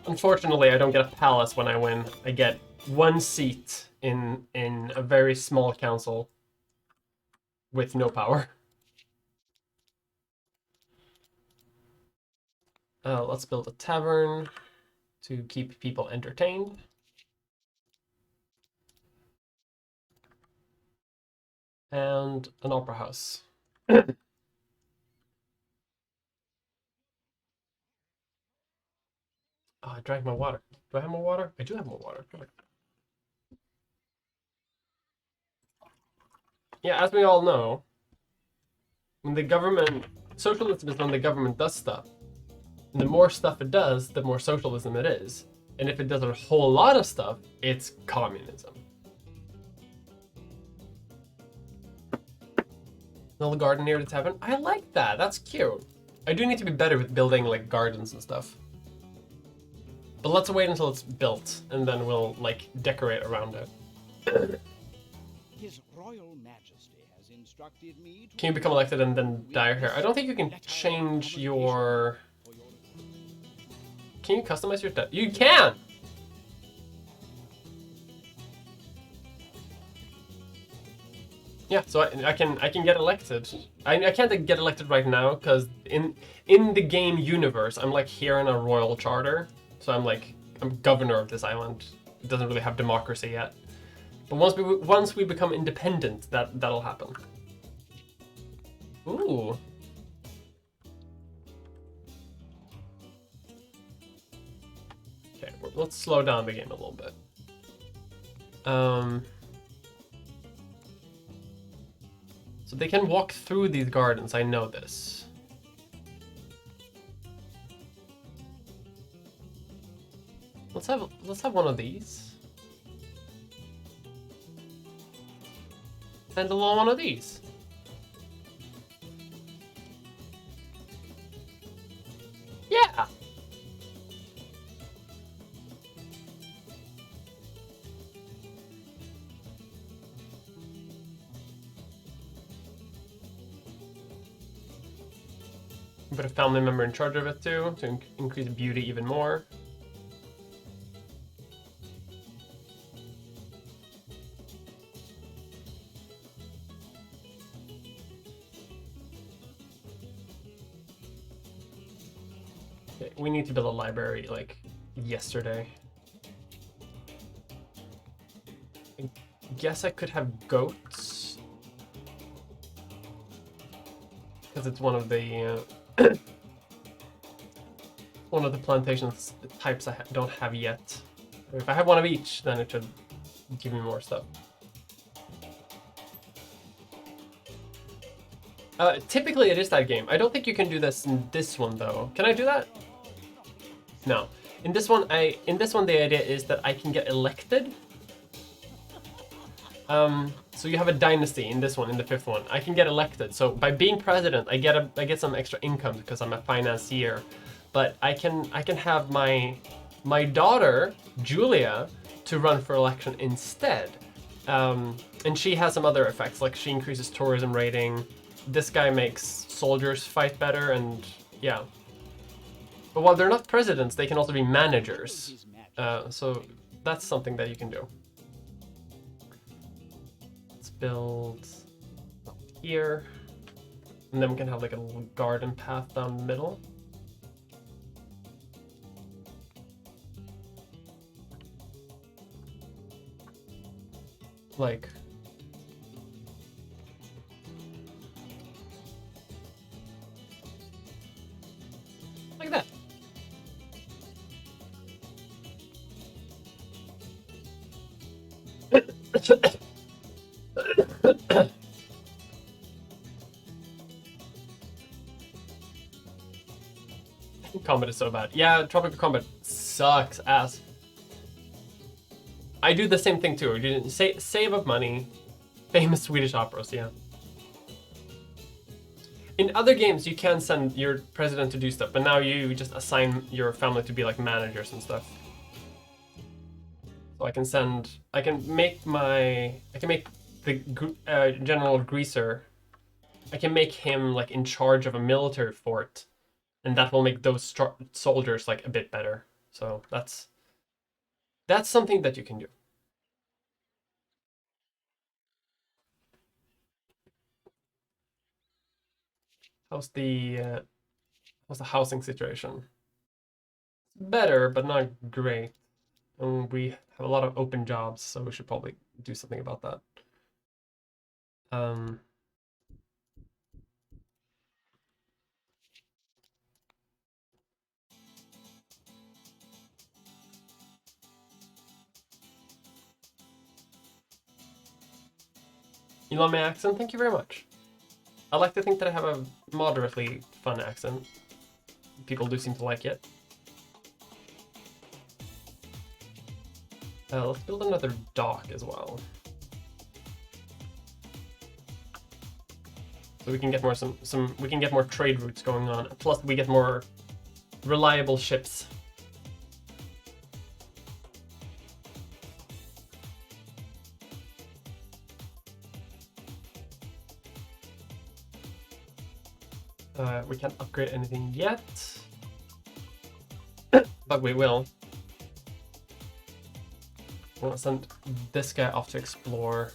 Unfortunately, I don't get a palace when I win. I get 1 seat in a very small council with no power. Let's build a tavern to keep people entertained. And an opera house. Oh, I drank my water. Do I have more water? I do have more water. Perfect. Yeah, as we all know, when the government, socialism is when the government does stuff. And the more stuff it does, the more socialism it is. And if it does a whole lot of stuff, it's communism. Little garden near the tavern. I like that. That's cute. I do need to be better with building like gardens and stuff. But let's wait until it's built, and then we'll like decorate around it. His Royal Majesty has instructed me to... Can you become elected and then dye your hair? I don't think you can change your... Can you customize your... You can! Yeah, so I can get elected. I can't get elected right now because in the game universe, I'm like here in a royal charter. So I'm governor of this island. It doesn't really have democracy yet. But once we become independent, that'll happen. Ooh. Okay, let's slow down the game a little bit. So they can walk through these gardens, I know this. Let's have one of these. And a little one of these. Yeah. Put a family member in charge of it too, to increase beauty even more. Okay, we need to build a library like yesterday. I guess I could have goats. Because it's one of the one of the plantations types I don't have yet. If I have one of each, then it should give me more stuff. Typically it is that game. I don't think you can do this in this one though. Can I do that? No. In this one the idea is that I can get elected. So you have a dynasty in this one, in the 5th one. I can get elected. So by being president, I get some extra income because I'm a financier. But I can have my daughter Julia to run for election instead. And she has some other effects, like she increases tourism rating. This guy makes soldiers fight better, and yeah. But while they're not presidents, they can also be managers. So that's something that you can do. Let's build up here. And then we can have like a little garden path down the middle. Like, like that. Combat is so bad. Yeah, tropical combat sucks ass. I do the same thing too. You save up money. Famous Swedish operas, yeah. In other games, you can send your president to do stuff, but now you just assign your family to be like managers and stuff. So I can make the General Greaser. I can make him like in charge of a military fort, and that will make those soldiers like a bit better. So that's something that you can do. How's the housing situation? Better, but not great. And we have a lot of open jobs, so we should probably do something about that. You love my accent? Thank you very much. I like to think that I have a moderately fun accent. People do seem to like it. Let's build another dock as well. So we can get more we can get more trade routes going on. Plus we get more reliable ships. We can't upgrade anything yet, but we will. I want to send this guy off to explore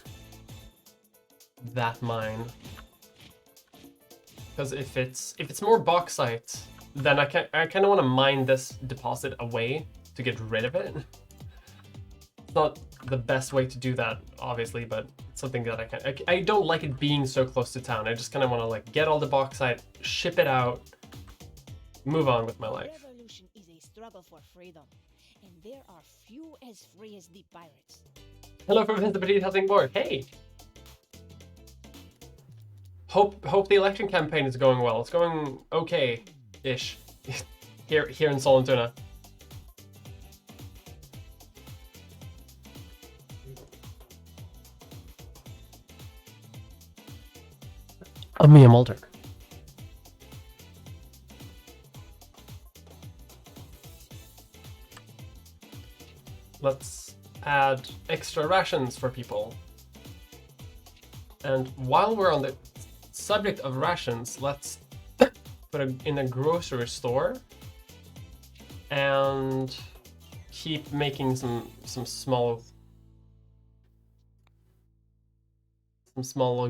that mine, because if it's more bauxite, then I kind of want to mine this deposit away to get rid of it. It's not the best way to do that, obviously, but it's something that I don't like it being so close to town. I just kind of want to like get all the bauxite, ship it out, move on with my life. Revolution is a struggle for freedom, and there are few as free as the pirates. Hello from the Petite Housing Board. Hey. Hope the election campaign is going well. It's going okay-ish here in Sollentuna. Mia Mulder. Let's add extra rations for people. And while we're on the subject of rations, let's put in a grocery store and keep making some small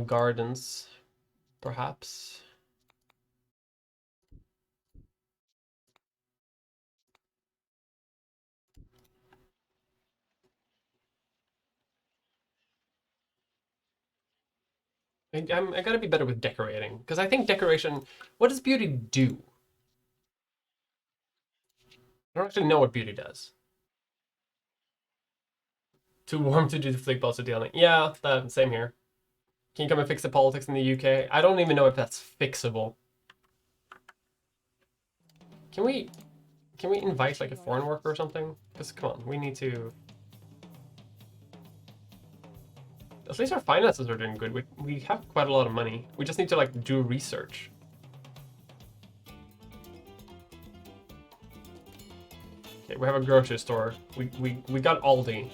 gardens, perhaps. I gotta be better with decorating, because I think decoration. What does beauty do? I don't actually know what beauty does. Too warm to do the flick balls of dealing. Yeah, same here. Can you come and fix the politics in the UK? I don't even know if that's fixable. Can we invite like a foreign worker or something? Because come on, we need to. At least our finances are doing good. We have quite a lot of money. We just need to like do research. Okay, we have a grocery store. We got Aldi.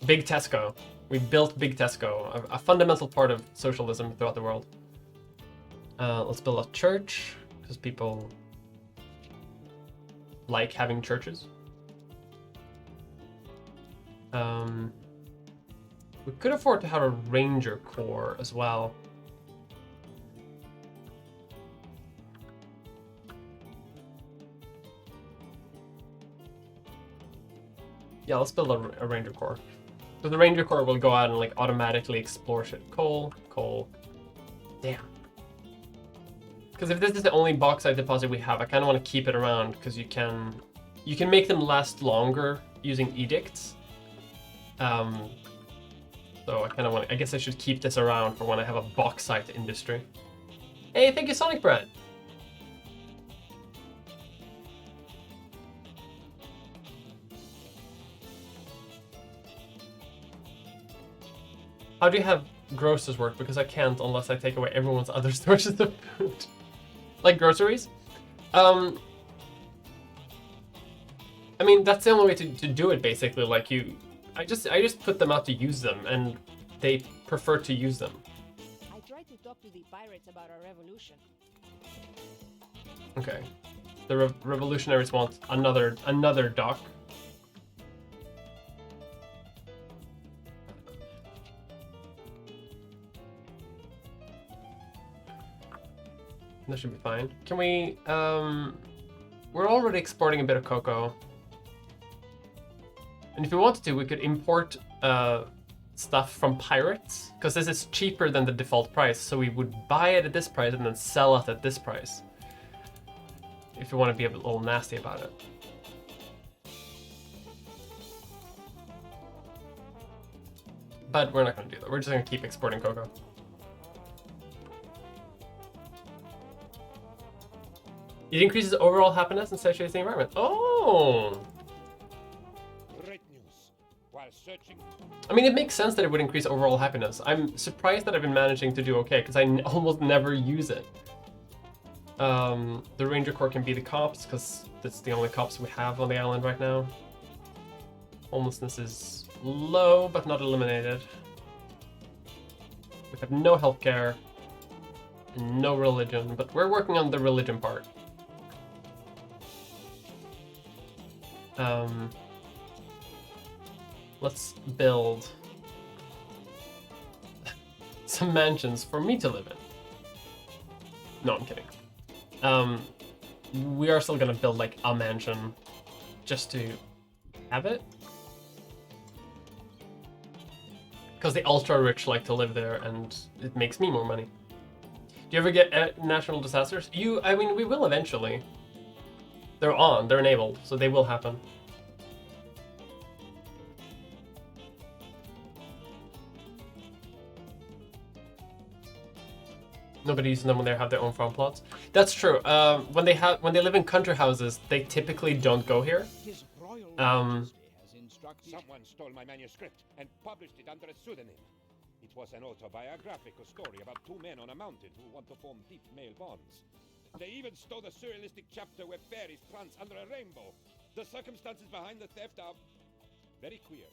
Big Tesco. We built Big Tesco, a fundamental part of socialism throughout the world. Let's build a church, because people like having churches. We could afford to have a ranger corps as well. Yeah, let's build a ranger corps. So the Ranger Corps will go out and like automatically explore shit. Coal. Damn. Because if this is the only bauxite deposit we have, I kind of want to keep it around because you can make them last longer using edicts. So I kind of want. I guess I should keep this around for when I have a bauxite industry. Hey, thank you, Sonic Bread. How do you have grocers work? Because I can't unless I take away everyone's other sources of food. Like groceries? I mean, that's the only way to do it, basically. Like, I just put them out to use them, and they prefer to use them. I tried to talk to the pirates about our revolution. Okay. The revolutionaries want another dock. That should be fine. Can we, we're already exporting a bit of cocoa. And if we wanted to, we could import stuff from pirates, because this is cheaper than the default price, so we would buy it at this price and then sell it at this price. If you want to be a little nasty about it. But we're not going to do that. We're just going to keep exporting cocoa. It increases overall happiness and saturates the environment. Oh! Great news. While searching... I mean, it makes sense that it would increase overall happiness. I'm surprised that I've been managing to do okay, because I almost never use it. The Ranger Corps can be the cops, because that's the only cops we have on the island right now. Homelessness is low, but not eliminated. We have no healthcare, and no religion, but we're working on the religion part. Let's build some mansions for me to live in. No, I'm kidding. We are still gonna build like a mansion just to have it. Because the ultra rich like to live there and it makes me more money. Do you ever get natural disasters? I mean, we will eventually. They're enabled, so they will happen. Nobody uses them when they have their own farm plots. That's true. When they live in country houses, they typically don't go here. His Royal Majesty has instructed... Someone stole my manuscript and published it under a pseudonym. It was an autobiographical story about two men on a mountain who want to form deep male bonds. They even stole the surrealistic chapter where fairies prance under a rainbow. The circumstances behind the theft are very queer.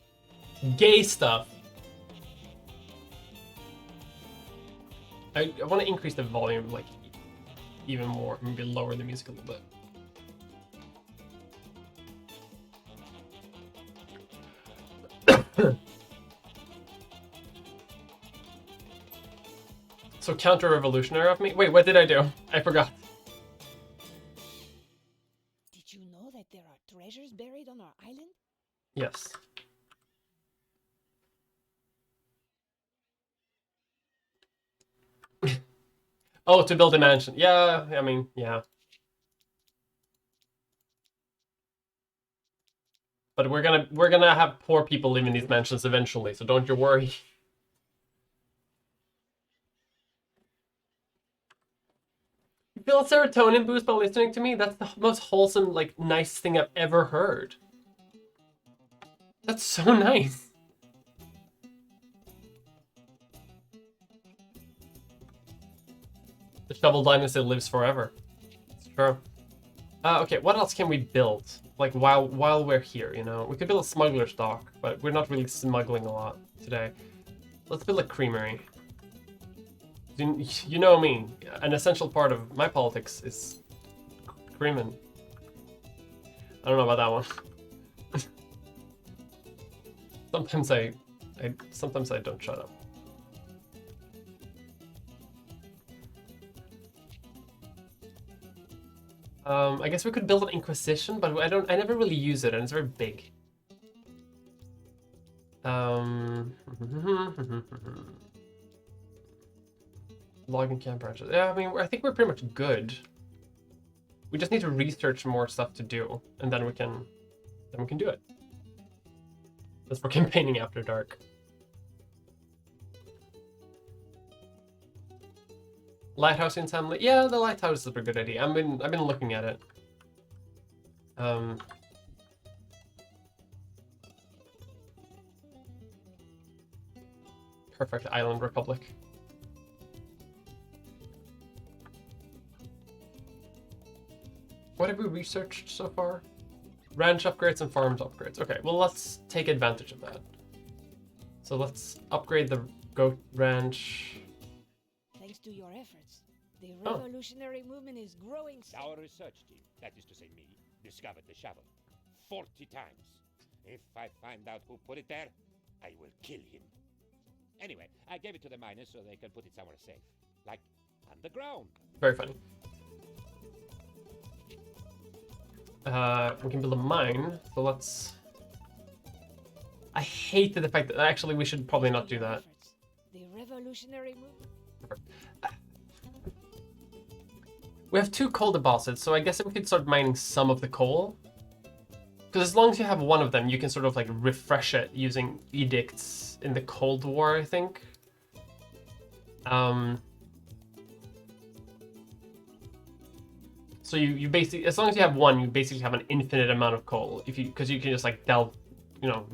Gay stuff. I want to increase the volume, like, even more. Maybe lower the music a little bit. So counter-revolutionary of me? Wait, what did I do? I forgot. Did you know that there are treasures buried on our island? Yes. Oh, to build a mansion. Yeah, I mean, yeah. But we're gonna have poor people live in these mansions eventually, so don't you worry. You feel a serotonin boost by listening to me? That's the most wholesome, like, nice thing I've ever heard. That's so nice. The Shovel Dynasty lives forever. It's true. Okay, what else can we build? Like, while we're here, you know? We could build a smuggler's dock, but we're not really smuggling a lot today. Let's build a creamery. You know me. An essential part of my politics is creaming. I don't know about that one. Sometimes I don't shut up. I guess we could build an Inquisition, but I never really use it, and it's very big. Um, Logging camp branches. Yeah, I mean, I think we're pretty much good. We just need to research more stuff to do, and then we can do it. That's for campaigning after dark. Lighthouse in Samley. Yeah, the lighthouse is a pretty good idea. I've been looking at it. Perfect island republic. What have we researched so far? Ranch upgrades and farms upgrades. Okay, well, let's take advantage of that. So let's upgrade the goat ranch. Thanks to your efforts, the revolutionary movement is growing. Our research team, that is to say me, discovered the shovel 40 times. If I find out who put it there, I will kill him. Anyway, I gave it to the miners so they can put it somewhere safe. Like underground. Very funny. We can build a mine, so let's... I hate the fact that actually we should probably not do that. The revolutionary movement. We have 2 coal deposits, so I guess we could start mining some of the coal. Because as long as you have one of them, you can sort of like refresh it using edicts in the Cold War, I think. So you basically, as long as you have one, you basically have an infinite amount of coal. Because you can just like delve, you know,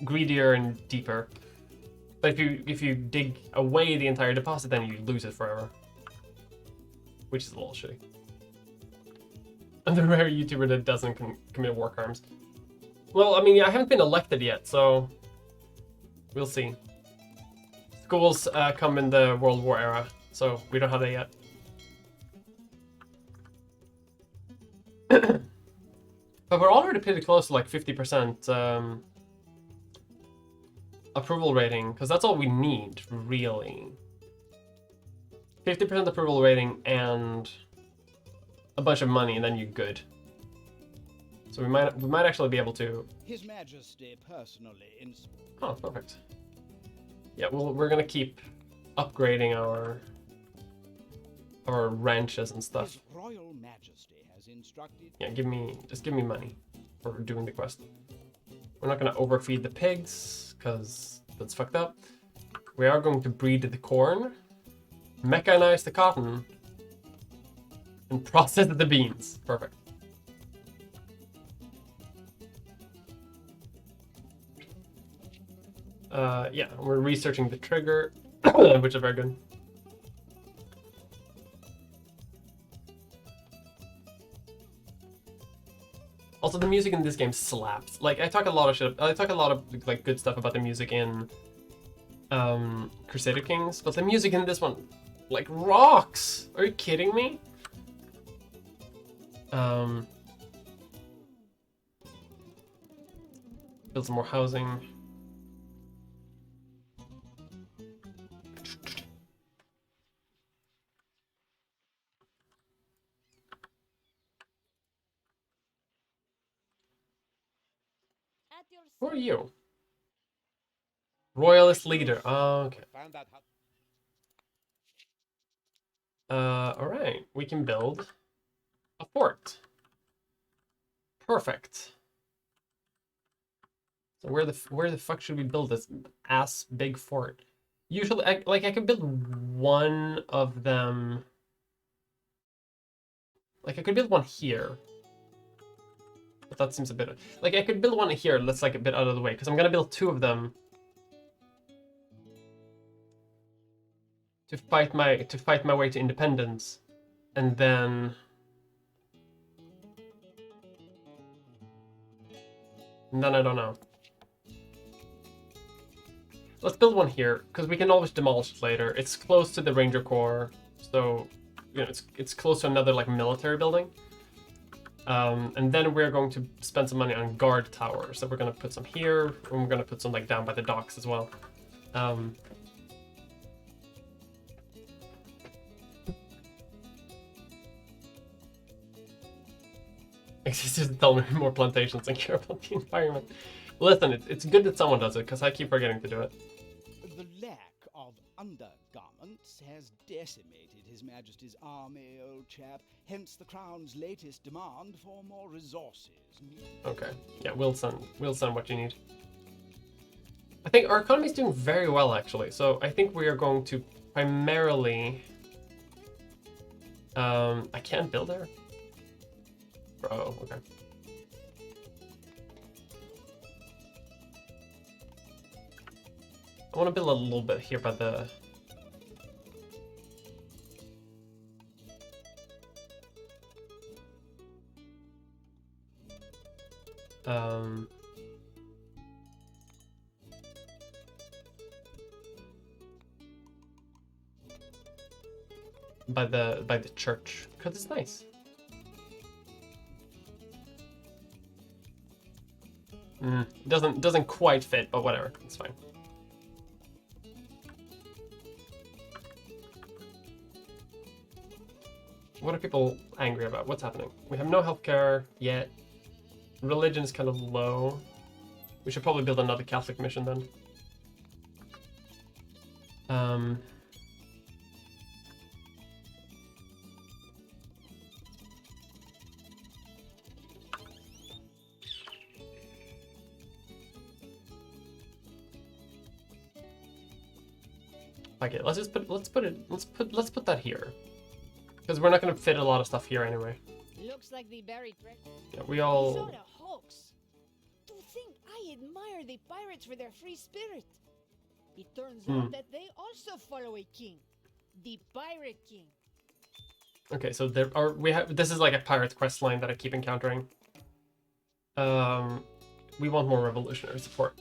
greedier and deeper. But if you dig away the entire deposit, then you lose it forever, which is a little shitty. I'm the rare YouTuber that doesn't commit war crimes. Well, I mean, I haven't been elected yet, so we'll see. Schools come in the World War era, so we don't have that yet. But we're already pretty close to like 50% approval rating, because that's all we need, really. 50% approval rating and a bunch of money, and then you're good. So we might actually be able to. His Majesty personally. Oh, perfect. Yeah, well, we're gonna keep upgrading our ranches and stuff. His Royal Majesty has instructed. Yeah, just give me money for doing the quest. We're not gonna overfeed the pigs, because that's fucked up. We are going to breed the corn, mechanize the cotton, and process the beans. Perfect. Yeah, we're researching the trigger, which is very good. Also, the music in this game slaps. Like, I talk a lot of like good stuff about the music in Crusader Kings, but the music in this one, like, rocks. Are you kidding me? Build some more housing. Who are you? Royalist leader. Oh, okay. All right. We can build a fort. Perfect. So where the fuck should we build this ass big fort? Usually, I could build one of them. Like, I could build one here. But that seems a bit... Like, I could build one here that's, like, a bit out of the way, because I'm going to build 2 of them to fight my way to independence. And then... I don't know. Let's build one here, because we can always demolish it later. It's close to the Ranger Corps, so, you know, it's close to another, like, military building. And then we're going to spend some money on guard towers. So we're going to put some here, and we're going to put some like down by the docks as well. Existed to tell me more plantations and care about the environment. Listen, it's good that someone does it, because I keep forgetting to do it. The lack of undergarments has decimated His Majesty's army, old chap. Hence the Crown's latest demand for more resources. Okay. Yeah, we'll send what you need. I think our economy is doing very well, actually. So I think we are going to primarily... I can't build there? Bro, okay. I want to build a little bit here by the... by the church, because it's nice. Doesn't quite fit, but whatever, it's fine. What are people angry about? What's happening? We have no healthcare yet. Religion is kind of low. We should probably build another Catholic mission then. Okay, let's put that here. Because we're not gonna fit a lot of stuff here anyway. Looks like the buried treasure. Yeah, we all... Sort of hoax. To think I admire the pirates for their free spirit. It turns out that they also follow a king. The Pirate King. Okay, so this is like a pirate quest line that I keep encountering. We want more revolutionary support.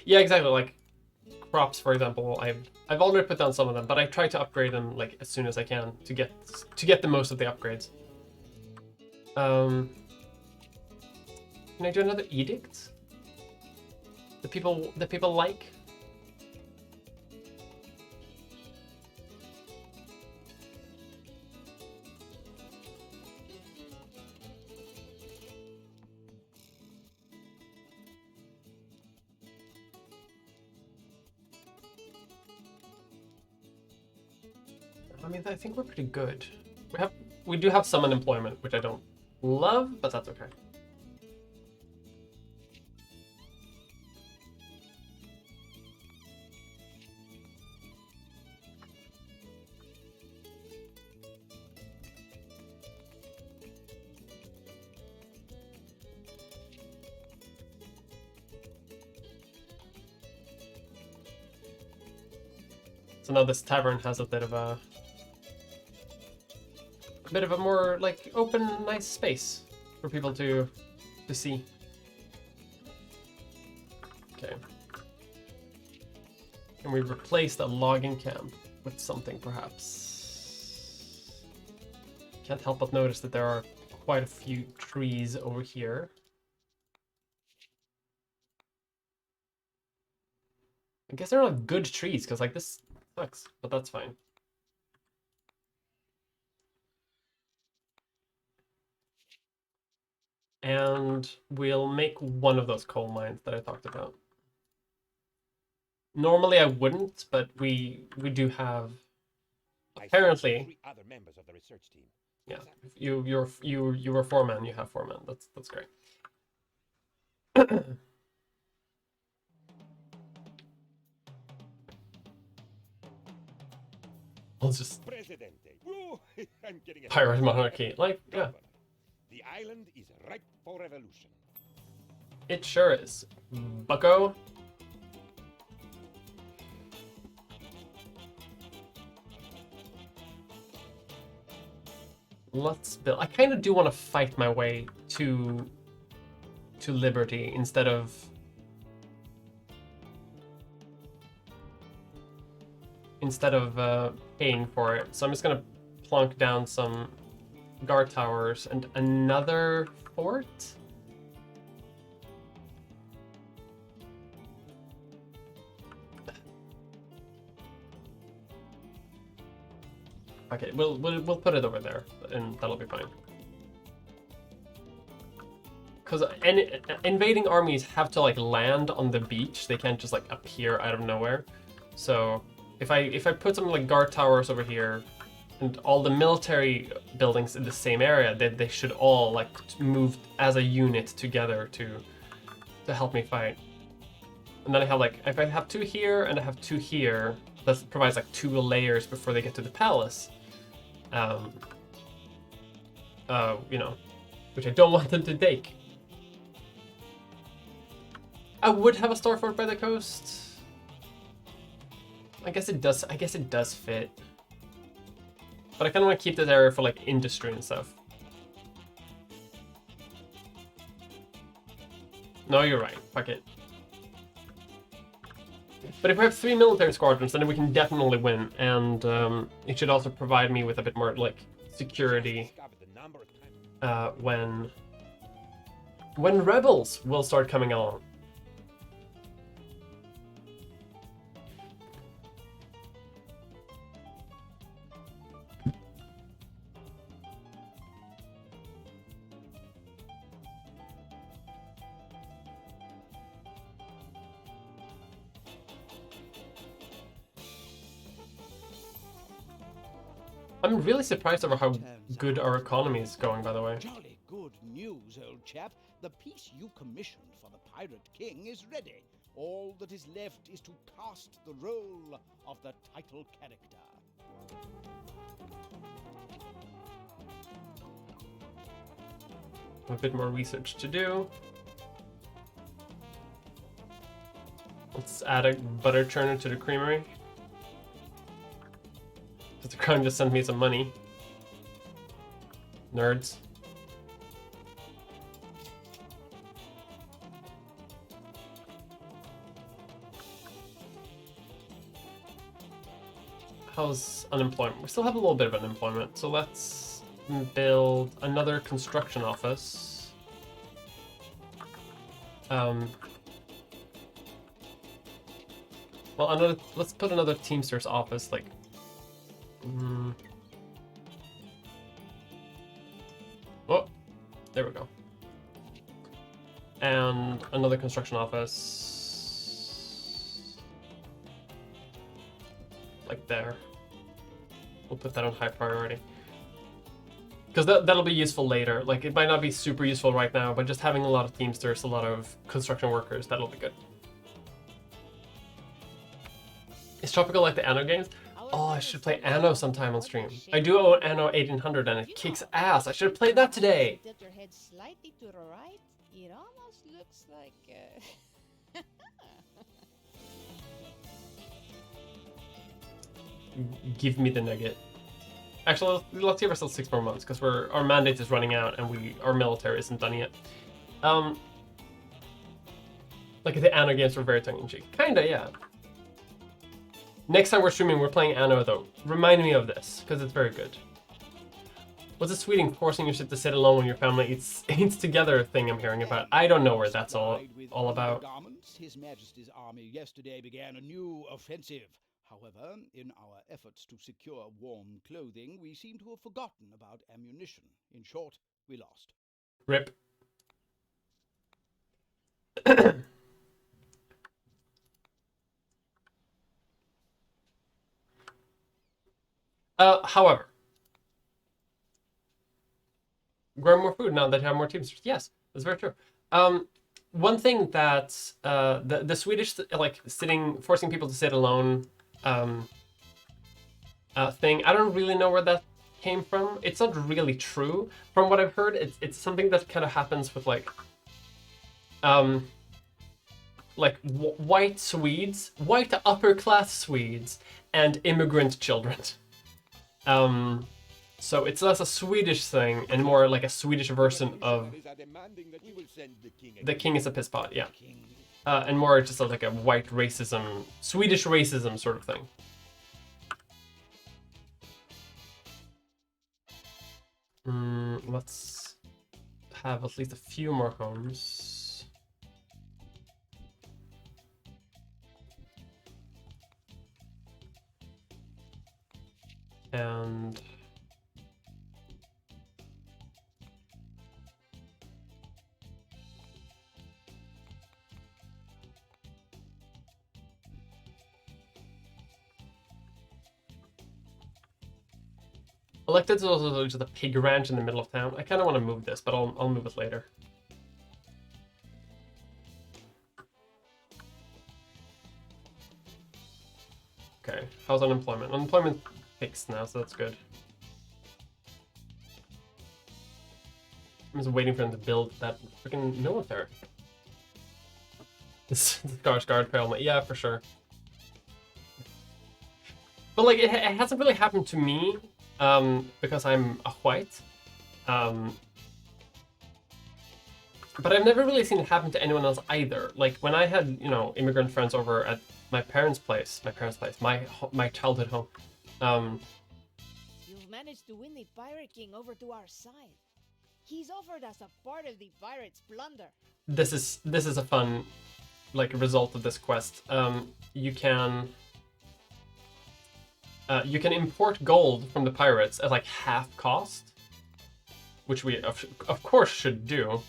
Yeah, exactly, like crops, for example. I've already put down some of them, but I try to upgrade them like as soon as I can to get the most of the upgrades. Can I do another edict? The people like? I mean, I think we're pretty good. We do have some unemployment, which I don't love, but that's okay. So now this tavern has a bit of a more like open, nice space for people to see. Okay. Can we replace the logging camp with something, perhaps? Can't help but notice that there are quite a few trees over here. I guess they're not good trees, because like this sucks, but that's fine. And we'll make one of those coal mines that I talked about. Normally I wouldn't, but we do have apparently 3 other members of the research team. Yeah, you were foreman, you have foreman. That's great. Let's just Presidente. Woo! I'm getting pirate monarchy. Like, yeah. The island is ripe for revolution. It sure is. Bucko. Let's build. I kind of do want to fight my way to liberty instead of paying for it. So I'm just gonna plunk down some guard towers and another fort. Okay, we'll put it over there, and that'll be fine. because invading armies have to like land on the beach. They can't just like appear out of nowhere. So if I put some like guard towers over here, and all the military buildings in the same area, they should all like move as a unit together to help me fight. And then I have like, if I have 2 here and I have 2 here, that provides like 2 layers before they get to the palace. You know, which I don't want them to take. I would have a star fort by the coast. I guess it does fit. But I kind of want to keep this area for like industry and stuff. No, you're right. Fuck it. But if we have 3 military squadrons, then we can definitely win. And it should also provide me with a bit more like security when rebels will start coming along. I'm really surprised over how good our economy is going, by the way. Jolly good news, old chap. The piece you commissioned for the Pirate King is ready. All that is left is to cast the role of the title character. A bit more research to do. Let's add a butter churner to the creamery. The crown just sent me some money. Nerds. How's unemployment? We still have a little bit of unemployment, so let's build another construction office. Well, let's put another Teamsters office, like, oh, there we go. And another construction office, like there. We'll put that on high priority. Because that'll be useful later. Like, it might not be super useful right now, but just having a lot of Teamsters, a lot of construction workers, that'll be good. Is Tropical like the Anno games? Oh, I should play Anno sometime on stream. I do own Anno 1800 and it kicks ass. I should have played that today. Tilt your head slightly to the right. It almost looks like. Give me the nugget. Actually, let's give ourselves 6 more months because our mandate is running out and our military isn't done yet. Like the Anno games were very tongue-in-cheek. Kinda, yeah. Next time we're streaming, we're playing Anno though. Remind me of this, because it's very good. What's the Sweden forcing your shit to sit alone when your family eats together thing I'm hearing about? I don't know where that's all about. His Majesty's army yesterday began a new offensive. However, in our efforts to secure warm clothing, we seem to have forgotten about ammunition. In short, we lost. RIP. However, grow more food now that you have more Teamsters. Yes, that's very true. One thing that the Swedish like forcing people to sit alone thing, I don't really know where that came from. It's not really true. From what I've heard, it's something that kind of happens with like white Swedes, white upper class Swedes, and immigrant children. So it's less a Swedish thing and more like a Swedish version of the king is a piss pot, yeah. And more just like a white racism, Swedish racism sort of thing. Let's have at least a few more homes. And Elected is also just a pig ranch in the middle of town. I kind of want to move this, but I'll move it later. Okay, how's unemployment? Unemployment fixed now, so that's good. I'm just waiting for them to build that freaking military. This Scottish Guard helmet, yeah, for sure. But like, it hasn't really happened to me, because I'm a white. But I've never really seen it happen to anyone else either. Like when I had, you know, immigrant friends over at my childhood home. You've managed to win the Pirate King over to our side. He's offered us a part of the pirates' plunder. This is a fun, like, result of this quest. You can import gold from the pirates at like half cost, which we of course should do.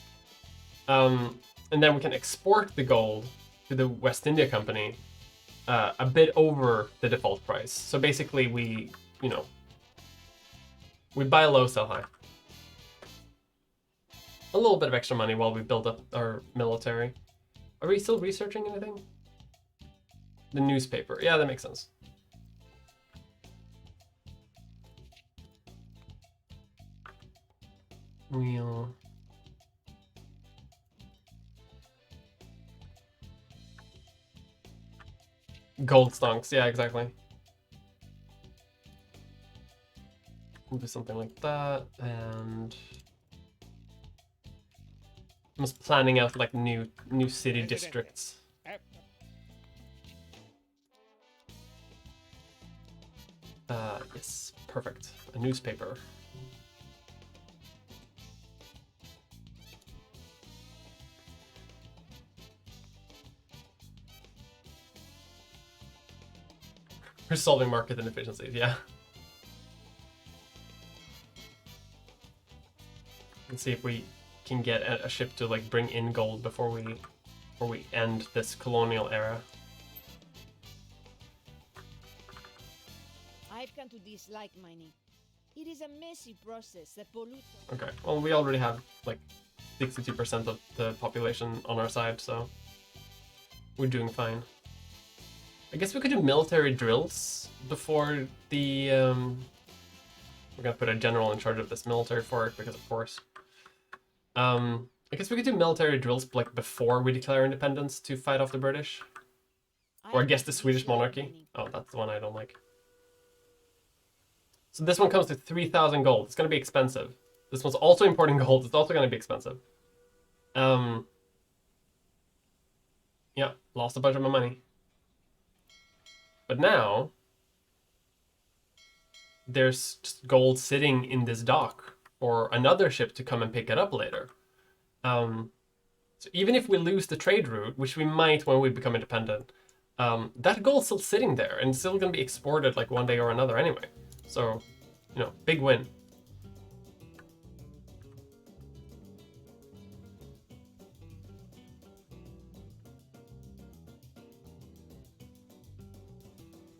And then we can export the gold to the West India Company a bit over the default price. So basically we buy low, sell high. A little bit of extra money while we build up our military. Are we still researching anything? The newspaper. Yeah, that makes sense. We'll... Gold stonks, yeah, exactly. We'll do something like that, and I'm just planning out like new city districts. Yes, perfect. A newspaper. We're solving market inefficiencies, yeah. Let's see if we can get a ship to like bring in gold before we end this colonial era. I've come to dislike mining. It is a messy process that pollutes. Okay, well we already have like 62% of the population on our side, so we're doing fine. I guess we could do military drills before the... We're gonna put a general in charge of this military fork because of course. I guess we could do military drills like before we declare independence to fight off the British. Or I guess the Swedish monarchy. Oh, that's the one I don't like. So this one comes to 3,000 gold. It's gonna be expensive. This one's also importing gold. It's also gonna be expensive. Yeah, lost a bunch of my money. But now, there's just gold sitting in this dock for another ship to come and pick it up later. So even if we lose the trade route, which we might when we become independent, that gold's still sitting there and still going to be exported like one day or another anyway. So, you know, big win.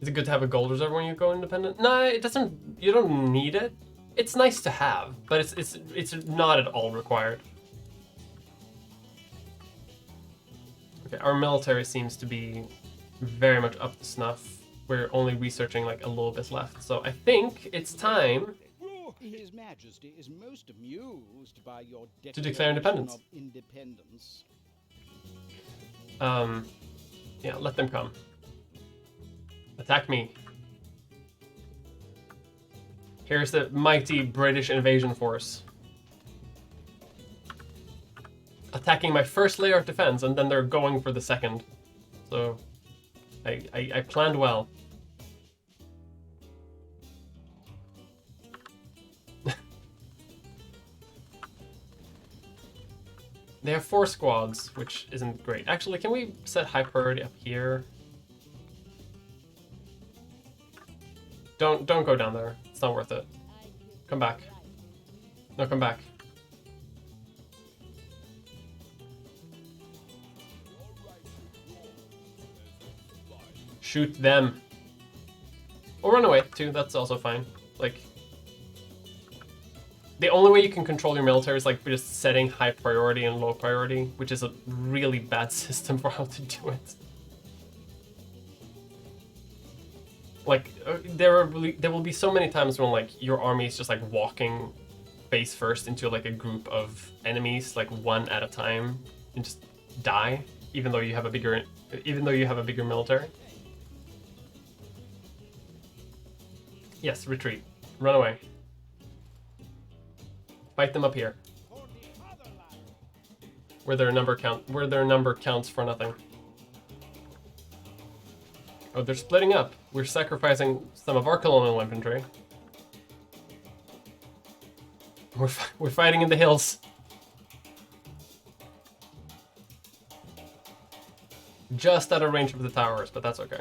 Is it good to have a gold reserve when you go independent? No, it doesn't. You don't need it. It's nice to have, but it's not at all required. Okay, our military seems to be very much up to snuff. We're only researching like a little bit left, so I think it's time His Majesty is most amused by your to declare independence. of independence. Yeah, let them come. Attack me. Here's the mighty British invasion force. Attacking my first layer of defense, and then they're going for the second. So, I planned well. They have 4 squads, which isn't great. Actually, can we set high priority up here? Don't go down there. It's not worth it. Come back. No, come back. Shoot them. Or run away too. That's also fine. Like, the only way you can control your military is like just setting high priority and low priority, which is a really bad system for how to do it. Like there will be so many times when like your army is just like walking face first into like a group of enemies, like one at a time, and just die, even though you have a bigger military. Yes, retreat, run away, fight them up here, where their number counts for nothing. Oh, they're splitting up. We're sacrificing some of our colonial infantry. We're fighting in the hills. Just out of range of the towers, but that's okay.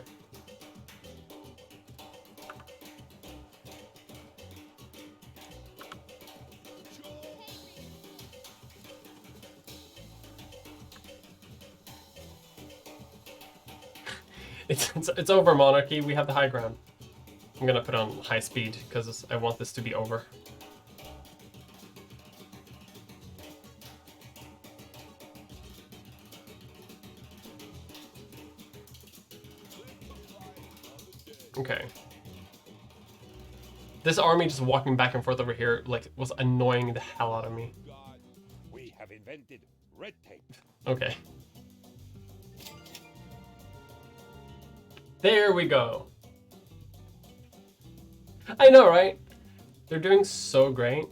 It's over, monarchy. We have the high ground. I'm gonna put on high speed because I want this to be over. Okay. This army just walking back and forth over here like was annoying the hell out of me. We have invented red tape. Okay. There we go. I know, right? They're doing so great.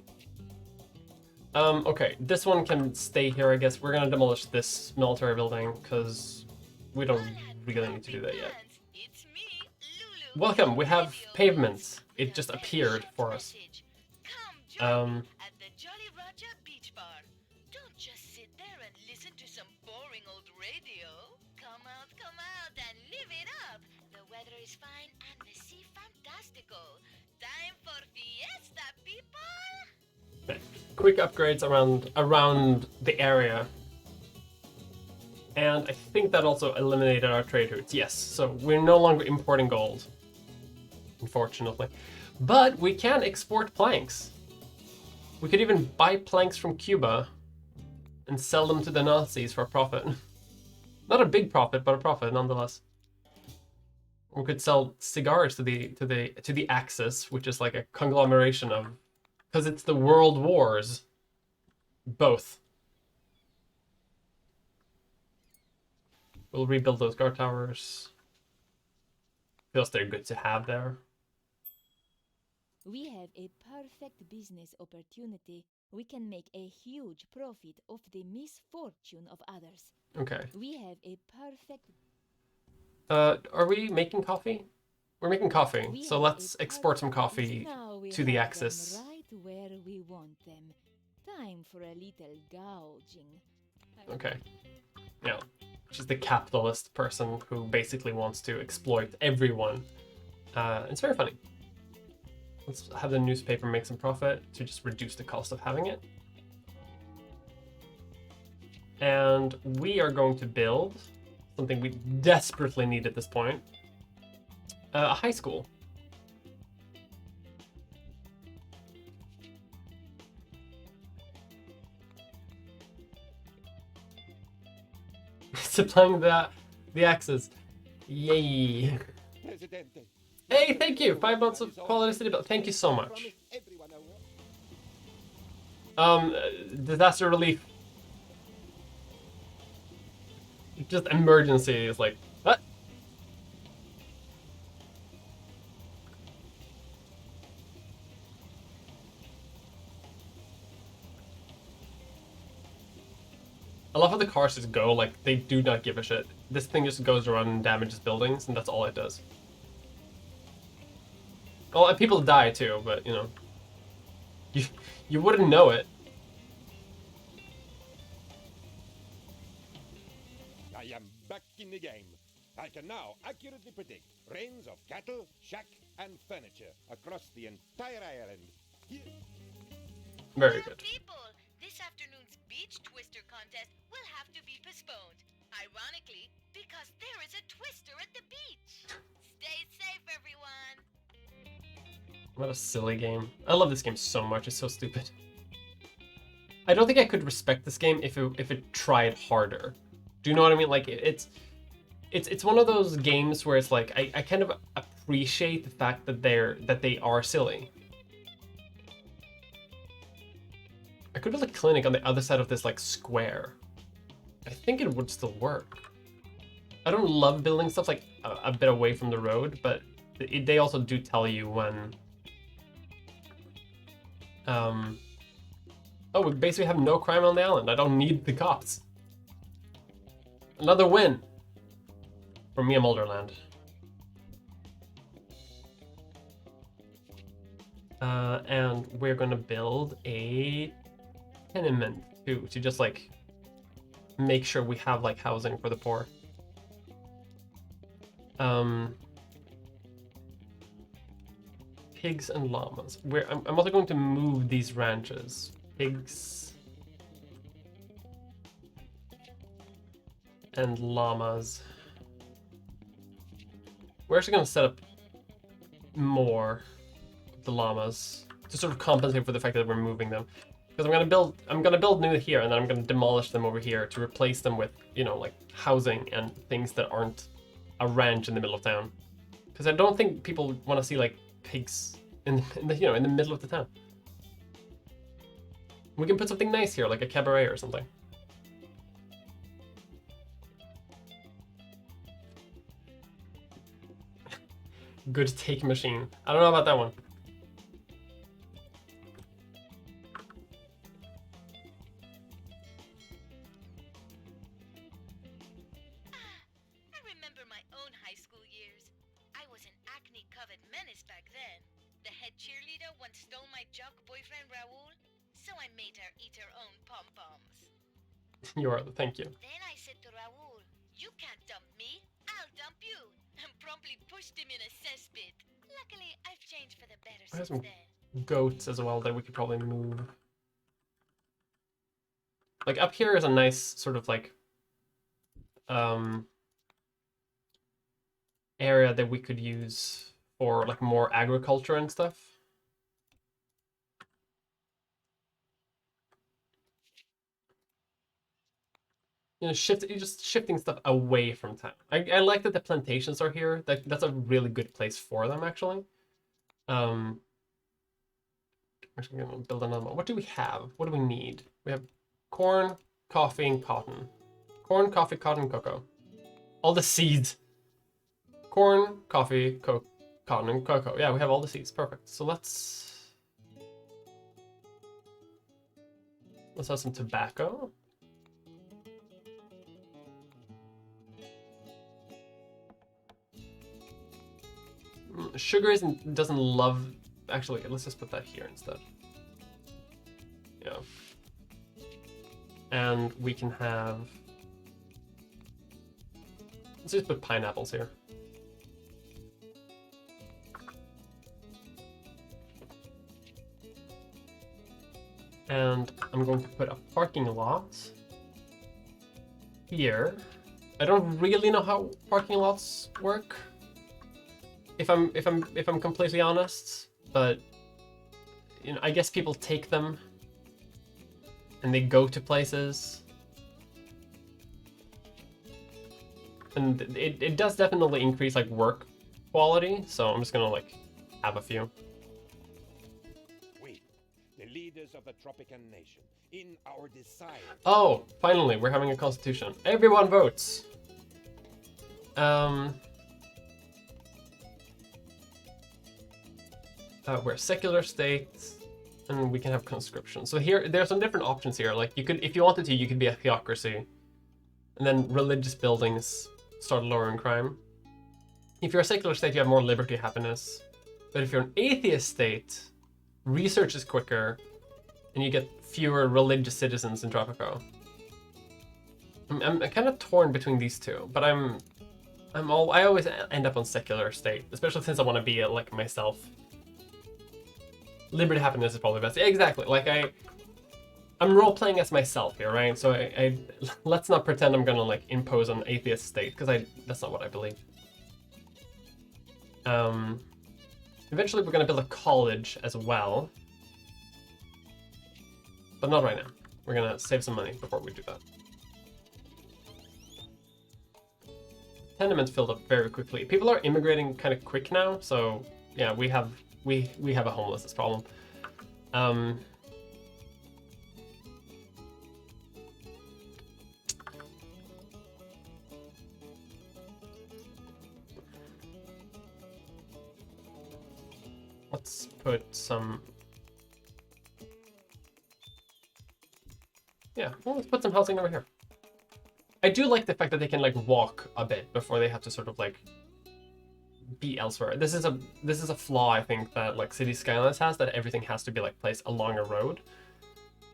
Okay, this one can stay here, I guess. We're gonna demolish this military building because we don't really need to do that yet. Welcome, we have pavements. It just appeared for us. At the Jolly Roger Beach Bar. Don't just sit there and listen to some boring old radio. Come out and live it up. The weather is fine and the sea fantastical. Time for fiesta, people! Quick upgrades around the area. And I think that also eliminated our trade routes. Yes, so we're no longer importing gold, unfortunately. But we can export planks. We could even buy planks from Cuba and sell them to the Nazis for a profit. Not a big profit, but a profit nonetheless. We could sell cigars to the Axis, which is like a conglomeration of, because it's the world wars. Both. We'll rebuild those guard towers. Feels they're good to have there. We have a perfect business opportunity. We can make a huge profit of the misfortune of others. Okay. We have a perfect... Are we making coffee? We're making coffee, so let's export some coffee to the Axis. Right where we want them. Time for a little gouging. Okay. Yeah. She's the capitalist person who basically wants to exploit everyone. It's very funny. Let's have the newspaper make some profit to just reduce the cost of having it. And we are going to build something we desperately need at this point. A high school. Supplying the axes. Yay. Presidente. Hey, thank you. 5 months of quality city build. Thank you so much. Disaster relief. Just emergency is like, what? I love how the cars just go, like, they do not give a shit. This thing just goes around and damages buildings, and that's all it does. Well, and people die too, but, you know, you wouldn't know it. I am back in the game. I can now accurately predict rains of cattle, shack, and furniture across the entire island. Very Well, good. people, this afternoon's beach twister contest will have to be postponed. Ironically, because there is a twister at the beach. Stay safe, everyone. What a silly game. I love this game so much. It's so stupid. I don't think I could respect this game if it tried harder. Do you know what I mean? Like it's one of those games where it's like I kind of appreciate the fact that they are silly. I could build a clinic on the other side of this like square. I think it would still work. I don't love building stuff like a bit away from the road, but they also do tell you when. Oh, we basically have no crime on the island. I don't need the cops. Another win for me and Mulderland. And we're gonna build a tenement too, to just like make sure we have like housing for the poor. Pigs and llamas. I'm also going to move these ranches. Pigs and llamas. We're actually going to set up more of the llamas to sort of compensate for the fact that we're moving them. Because I'm gonna build new here, and then I'm gonna demolish them over here to replace them with, you know, like housing and things that aren't a ranch in the middle of town. Because I don't think people want to see like pigs in the you know, in the middle of the town. We can put something nice here, like a cabaret or something. Good take machine. I don't know about that one. I remember my own high school years. I was an acne-covered menace back then. The head cheerleader once stole my jock boyfriend Raoul, so I made her eat her own pom-poms. You are. Thank you. Then I said to Raoul, "You can't dump me, I'll dump you," and promptly pushed him in a cesspit. Luckily, I've changed for the better I have since some then. goats as well that we could probably move. Like up here is a nice sort of like area that we could use for like more agriculture and stuff. You know, just shifting stuff away from town. I like that the plantations are here. That's a really good place for them, actually. We're gonna build another one. What do we have? What do we need? We have corn, coffee, and cotton. Corn, coffee, cotton, cocoa. All the seeds. Corn, coffee, cotton, and cocoa. Yeah, we have all the seeds. Perfect. So let's have some tobacco. Sugar doesn't love. Actually, let's just put that here instead. Yeah. And we can have. Let's just put pineapples here. And I'm going to put a parking lot here. I don't really know how parking lots work, if I'm completely honest, but you know, I guess people take them and they go to places. And it does definitely increase like work quality, so I'm just gonna like have a few. We, the leaders of the Tropican nation, in our desire. Oh, finally, we're having a constitution. Everyone votes. We're a secular state, and we can have conscription. So here, there's some different options here. Like you could, if you wanted to, you could be a theocracy, and then religious buildings start lowering crime. If you're a secular state, you have more liberty, happiness. But if you're an atheist state, research is quicker, and you get fewer religious citizens in Tropico. I'm kind of torn between these two, but I always end up on secular state, especially since I want to be like myself. Liberty, happiness is probably best. Yeah, exactly. Like I'm role playing as myself here, right? So I let's not pretend I'm gonna like impose an atheist state, because that's not what I believe. Eventually we're gonna build a college as well, but not right now. We're gonna save some money before we do that. Tenements filled up very quickly. People are immigrating kind of quick now, so yeah, we have a homelessness problem. Let's put some. Yeah, well, let's put some housing over here. I do like the fact that they can like walk a bit before they have to sort of like be elsewhere. This is a flaw I think that like City Skylines has, that everything has to be like placed along a road.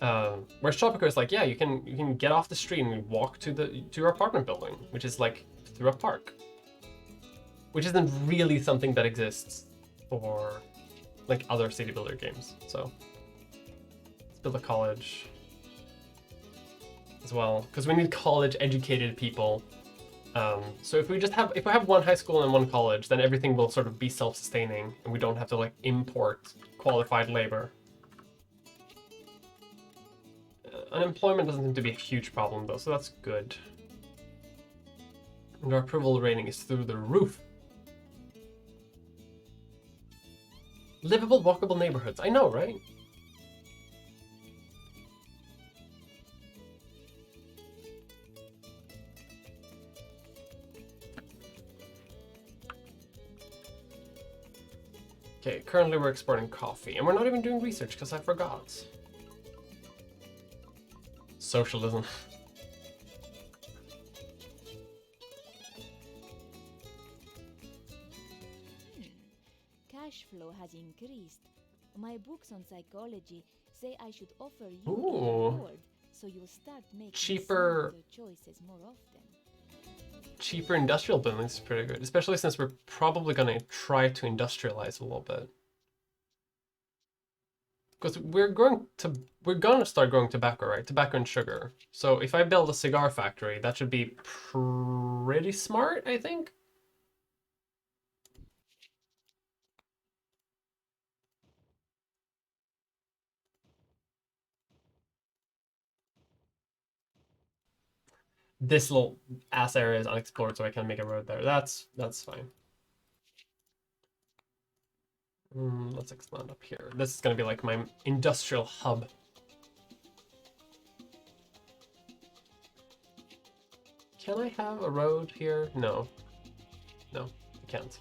Whereas Tropico is like, yeah, you can get off the street and walk to your apartment building, which is like through a park, which isn't really something that exists for like other city builder games. So let's build a college as well, because we need college educated people. So if we have one high school and one college, then everything will sort of be self-sustaining and we don't have to like import qualified labor. Unemployment doesn't seem to be a huge problem though, so that's good. And our approval rating is through the roof. Livable, walkable neighborhoods. I know, right? Okay, currently we're exporting coffee, and we're not even doing research because I forgot. Socialism. Cash flow has increased. My books on psychology say I should offer you a Ooh. reward, so you'll start making Cheaper- smarter choices more often. Cheaper industrial buildings is pretty good, especially since we're probably gonna try to industrialize a little bit. Because we're gonna start growing tobacco, right? Tobacco and sugar. So if I build a cigar factory, that should be pretty smart, I think. This little ass area is unexplored, so I can't make a road there. That's fine. Let's expand up here. This is gonna be like my industrial hub. Can I have a road here? No. No, I can't.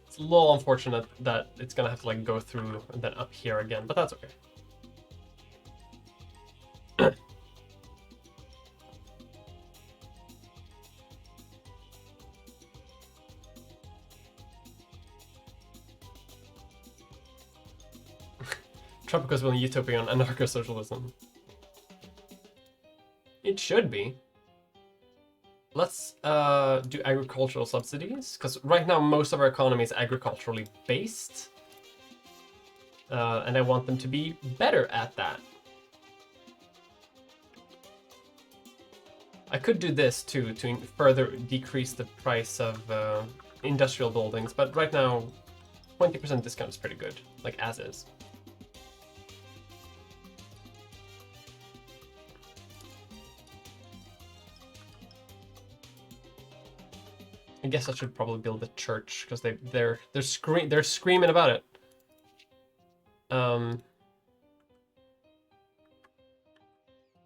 It's a little unfortunate that it's gonna have to like go through and then up here again, but that's okay. Tropico's willing utopian anarcho-socialism. It should be. Let's do agricultural subsidies, because right now most of our economy is agriculturally based. And I want them to be better at that. I could do this too, to further decrease the price of industrial buildings, but right now 20% discount is pretty good, like as is. I guess I should probably build a church because they're screaming about it.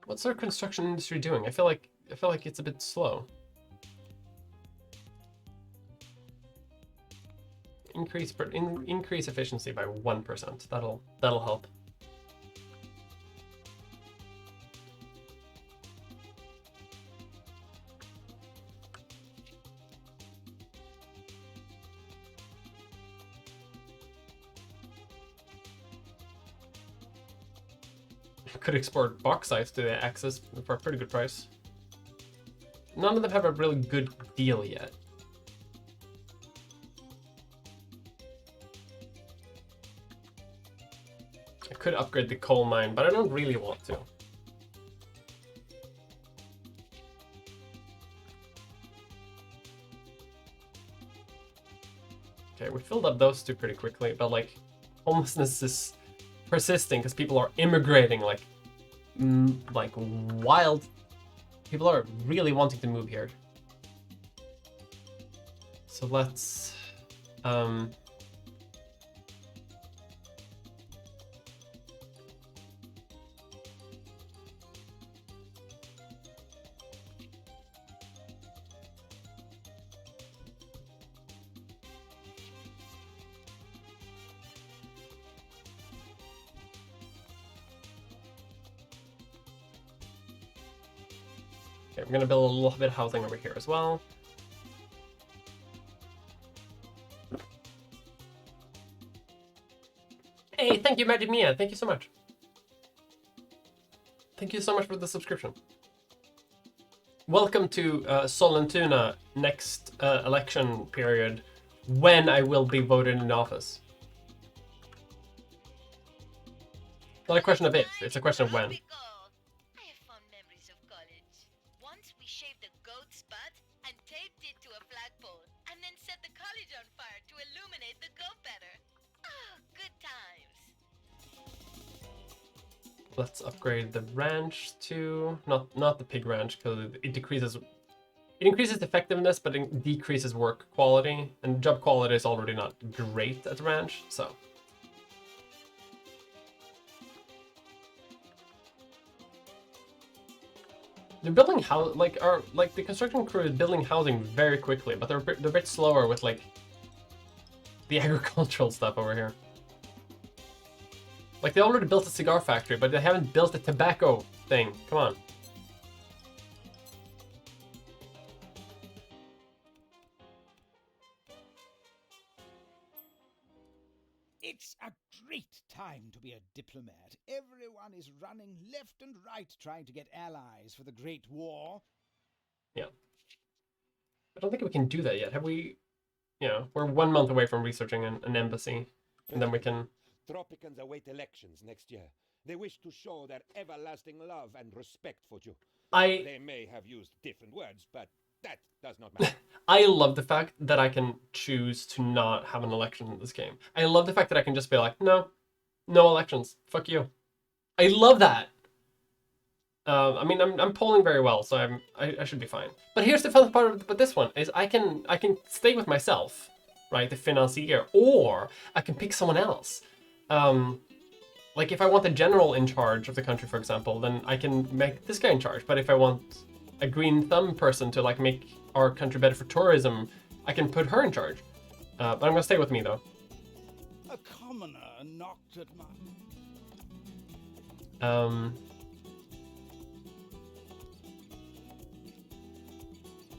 What's our construction industry doing? I feel like it's a bit slow. Increase efficiency by 1%. That'll help. Could export bauxite to the Axis for a pretty good price. None of them have a really good deal yet. I could upgrade the coal mine, but I don't really want to. Okay, we filled up those two pretty quickly, but like homelessness is persisting because people are immigrating like like wild. People are really wanting to move here. So let's okay, we're gonna build a little bit of housing over here as well. Hey, thank you, Magic Mia. Thank you so much. Thank you so much for the subscription. Welcome to Sollentuna next election period, when I will be voted in office. Not a question of if, it's a question of when. I have fond memories of college. Once we shaved a goat's butt and taped it to a flagpole, and then set the college on fire to illuminate the goat better. Ah, good times. Let's upgrade the ranch to not the pig ranch, because it increases effectiveness, but it decreases work quality, and job quality is already not great at the ranch, so. They're building the construction crew is building housing very quickly, but they're a bit slower with like the agricultural stuff over here. Like, they already built a cigar factory, but they haven't built a tobacco thing. Come on. It's a great time to be a diplomat. Everyone is running left and right trying to get allies for the Great War. Yeah. I don't think we can do that yet. Have we? You know, we're 1 month away from researching an embassy, and then we can. Tropicans await elections next year. They wish to show their everlasting love and respect for you. They may have used different words, but that does not matter. I love the fact that I can choose to not have an election in this game. I love the fact that I can just be like, no elections. Fuck you. I love that. I mean, I'm polling very well, so I should be fine. But here's the fun part about this one is I can stay with myself, right, the financier, or I can pick someone else. Like if I want a general in charge of the country, for example, then I can make this guy in charge. But if I want a green thumb person to like make our country better for tourism, I can put her in charge. But I'm gonna stay with me though. A commoner knocked at my...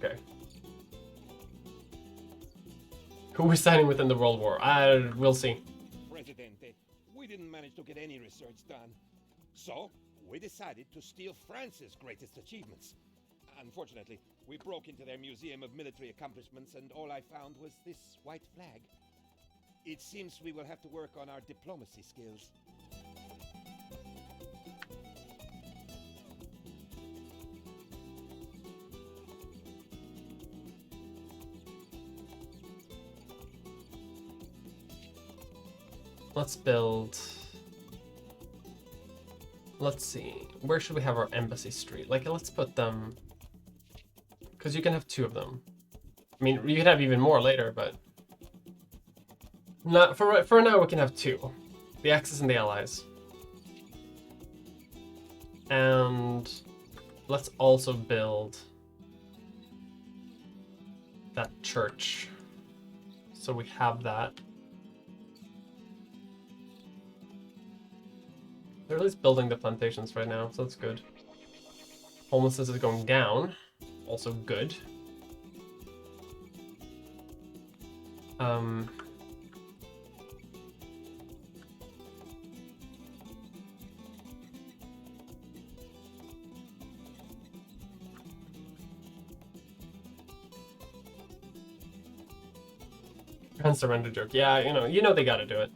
Okay. Who is signing within the World War? We'll see. Presidente, we didn't manage to get any research done. So, we decided to steal France's greatest achievements. Unfortunately, we broke into their Museum of Military Accomplishments and all I found was this white flag. It seems we will have to work on our diplomacy skills. Let's build... Let's see. Where should we have our embassy street? Like, let's put them... Because you can have 2 of them. I mean, you can have even more later, but... Not for now, we can have 2. The Axis and the Allies. And... Let's also build... that church. So we have that. They're at least building the plantations right now, so that's good. Homelessness is going down, also good. Grand surrender joke. Yeah, you know they gotta do it.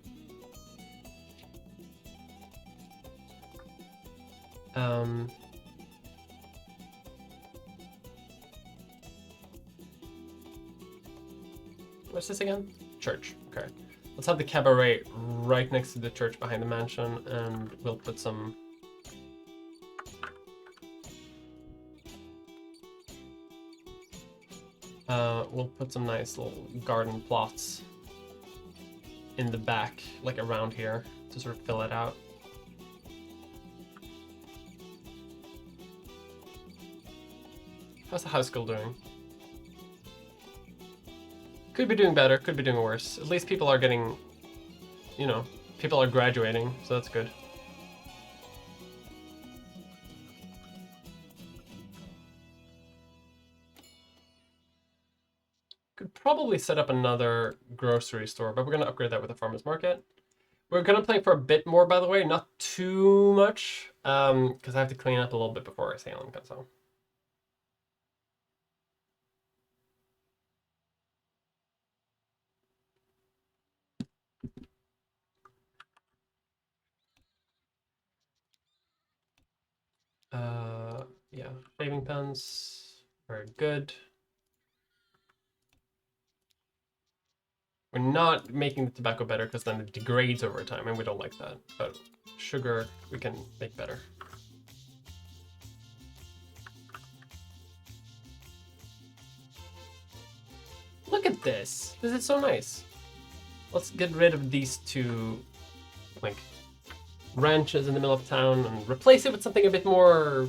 What's this again? Church. Okay. Let's have the cabaret right next to the church behind the mansion, and we'll put some We'll put some nice little garden plots in the back, like around here, to sort of fill it out. How's the high school doing? Could be doing better, could be doing worse. At least people are getting, you know, people are graduating, so that's good. Could probably set up another grocery store, but we're going to upgrade that with a farmer's market. We're going to play for a bit more, by the way, not too much, because I have to clean up a little bit before Salem comes home. Yeah, shaving pens, very good. We're not making the tobacco better because then it degrades over time, and we don't like that. But sugar, we can make better. Look at this. This is so nice. Let's get rid of these two, like, ranches in the middle of town and replace it with something a bit more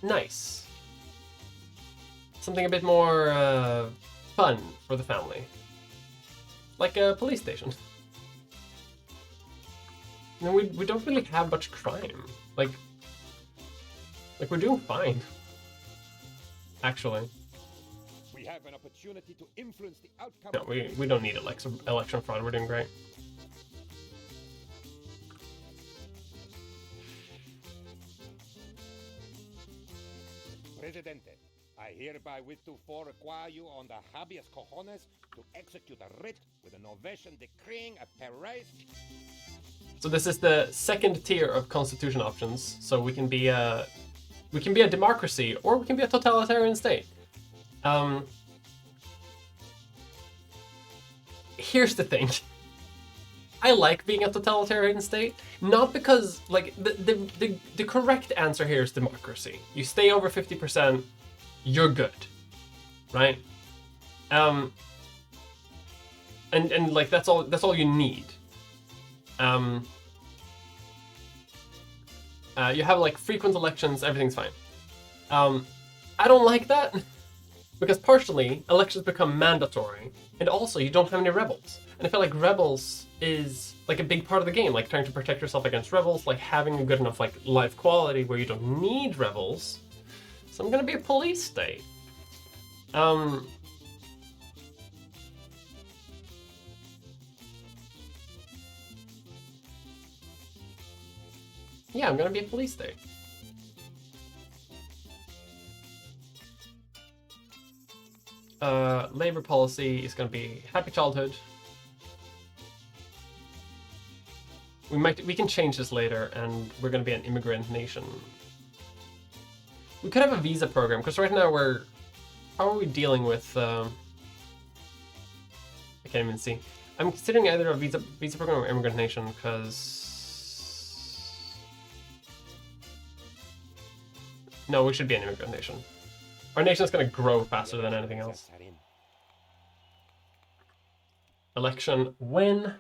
nice. Something a bit more fun for the family. Like a police station. I mean, we don't really have much crime. Like we're doing fine. Actually. We have an opportunity to influence the outcome. No, we don't need election fraud. We're doing great. Presidente, I hereby with to require you on the habeas cojones to execute a writ with an ovation decreeing a Perez. So this is the second tier of constitution options. So we can be a democracy or we can be a totalitarian state. Here's the thing. I like being a totalitarian state, not because like the correct answer here is democracy. You stay over 50%, you're good, right? And like that's all you need. You have like frequent elections, everything's fine. I don't like that because partially elections become mandatory, and also you don't have any rebels. And I feel like rebels is like a big part of the game, like trying to protect yourself against rebels, like having a good enough like life quality where you don't need rebels. So I'm gonna be a police state. Yeah, I'm gonna be a police state. Labor policy is gonna be happy childhood. We can change this later, and we're gonna be an immigrant nation. We could have a visa program, because right now how are we dealing with, I can't even see. I'm considering either a visa program or immigrant nation, because... No, we should be an immigrant nation. Our nation's gonna grow faster than anything else. Election win.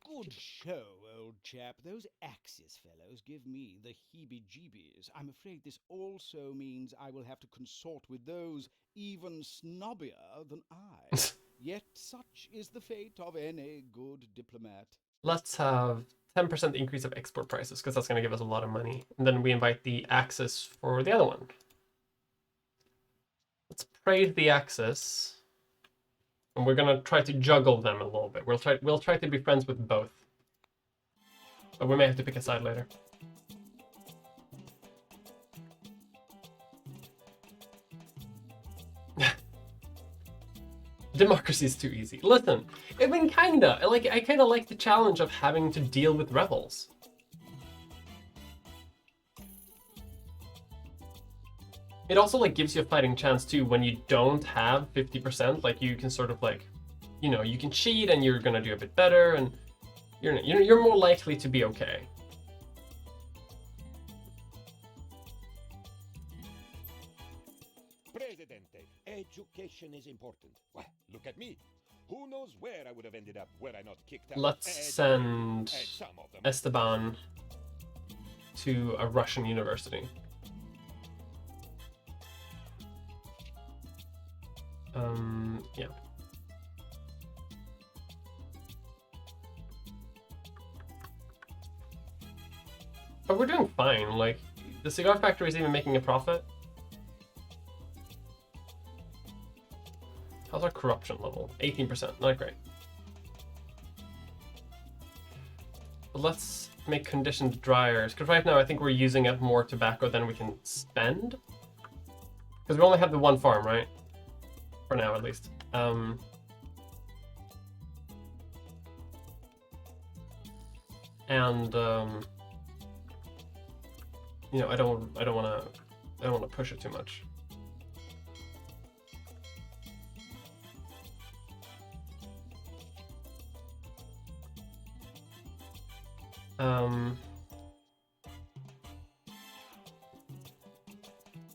Good show, old chap. Those Axis fellows give me the heebie-jeebies. I'm afraid this also means I will have to consort with those even snobbier than I. Yet such is the fate of any good diplomat. Let's have 10% increase of export prices, because that's going to give us a lot of money. And then we invite the Axis for the other one. Let's praise the Axis. And we're going to try to juggle them a little bit. We'll try to be friends with both. But we may have to pick a side later. Democracy is too easy. Listen, I mean, kinda. I kinda like the challenge of having to deal with rebels. It also like gives you a fighting chance too when you don't have 50%. Like you can sort of like, you know, you can cheat and you're gonna do a bit better, and you're more likely to be okay. Education is important. Well, look at me. Who knows where I would have ended up were I not kicked out? Let's send some of them. Esteban to a Russian university. Yeah. But we're doing fine. Like, the cigar factory is even making a profit. How's our corruption level? 18%. Not great. But let's make conditioned dryers, because right now I think we're using up more tobacco than we can spend. Because we only have the one farm, right? For now, at least. You know, I don't want to push it too much.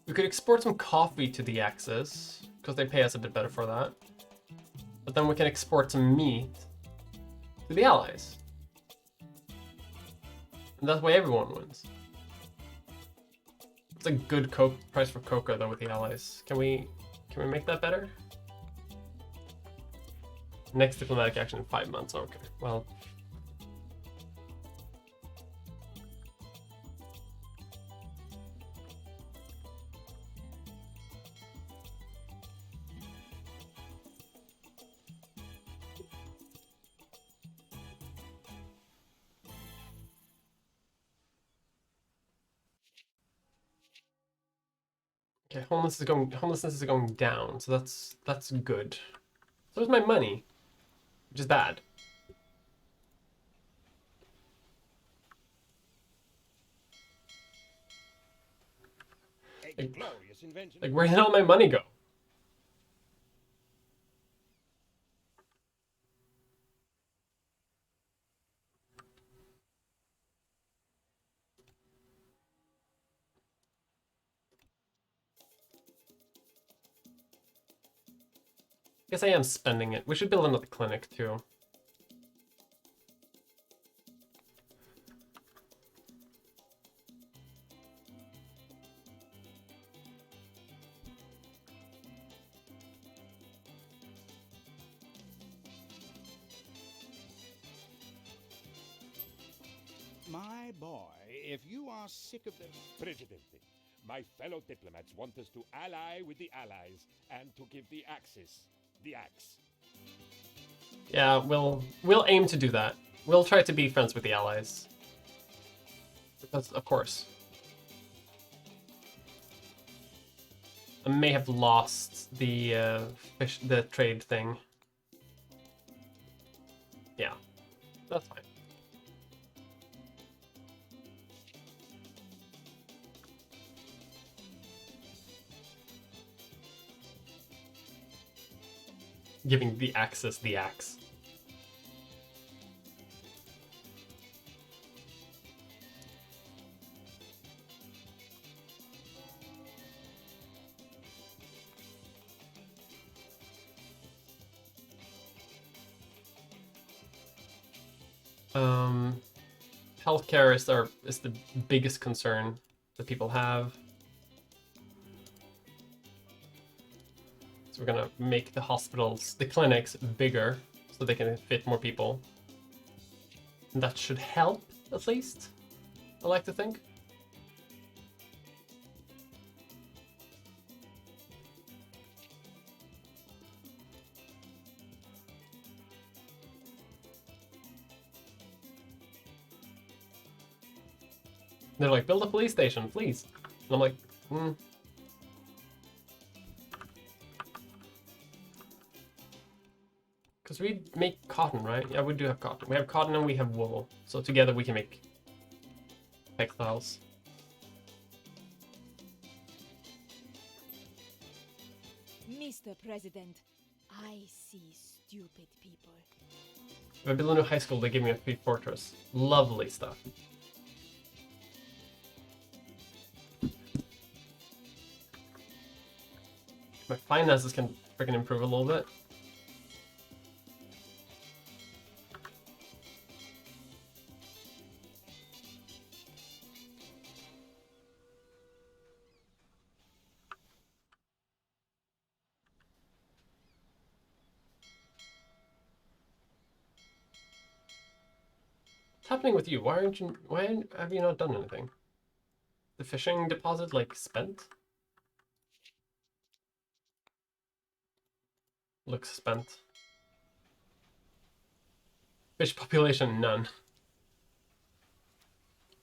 We could export some coffee to the Axis, because they pay us a bit better for that. But then we can export some meat to the Allies. And that way everyone wins. It's a good price for cocoa though with the Allies. Can we make that better? Next diplomatic action in 5 months. Okay, well. Okay, homelessness is going down, so that's good. So is my money, which is bad. A glorious invention. Like, where did all my money go? Guess I am spending it. We should build another clinic too. My boy, if you are sick of the... Presidente, my fellow diplomats want us to ally with the Allies and to give the Axis the axe. Yeah, we'll aim to do that. We'll try to be friends with the Allies. Because, of course. I may have lost the trade thing. Yeah, that's fine. Giving the Axis the axe. Healthcare is the biggest concern that people have. So we're gonna make the hospitals, the clinics, bigger so they can fit more people. And that should help, at least, I like to think. They're like, build a police station, please. And I'm like, Because we make cotton, right? Yeah, we do have cotton. We have cotton and we have wool. So together we can make textiles. Mr. President, I see stupid people. If I build a new high school, they give me a free fortress. Lovely stuff. My finances can freaking improve a little bit. What's happening with you? Why have you not done anything? The fishing deposit, like, spent? Looks spent. Fish population, none.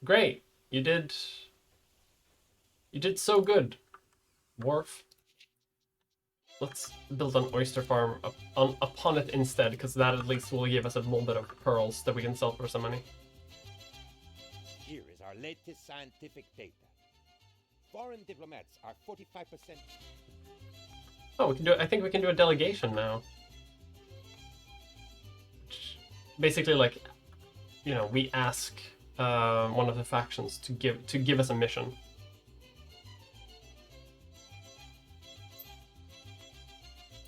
Great. You did so good, Wharf. Let's build an oyster farm upon it instead, because that at least will give us a little bit of pearls that we can sell for some money. Here is our latest scientific data. Foreign diplomats are 45%. Oh, we can do. I think we can do a delegation now. Which basically, like, you know, we ask one of the factions to give us a mission.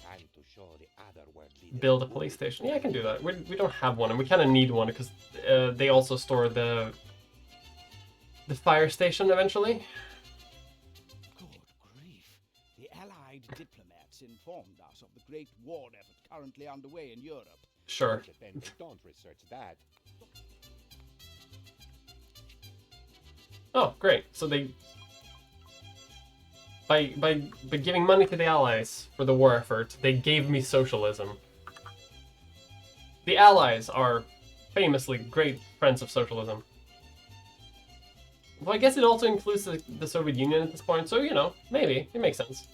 Time to show the other world leaders. Build a police station. Yeah, I can do that. We don't have one, and we kind of need one because they also store the fire station eventually. Good grief. The Allied diplomats informed us of the great war effort currently underway in Europe. Sure. Don't research that. Oh, great. So they by giving money to the Allies for the war effort, they gave me socialism. The Allies are famously great friends of socialism. Well, I guess it also includes the Soviet Union at this point, so, you know, maybe. It makes sense.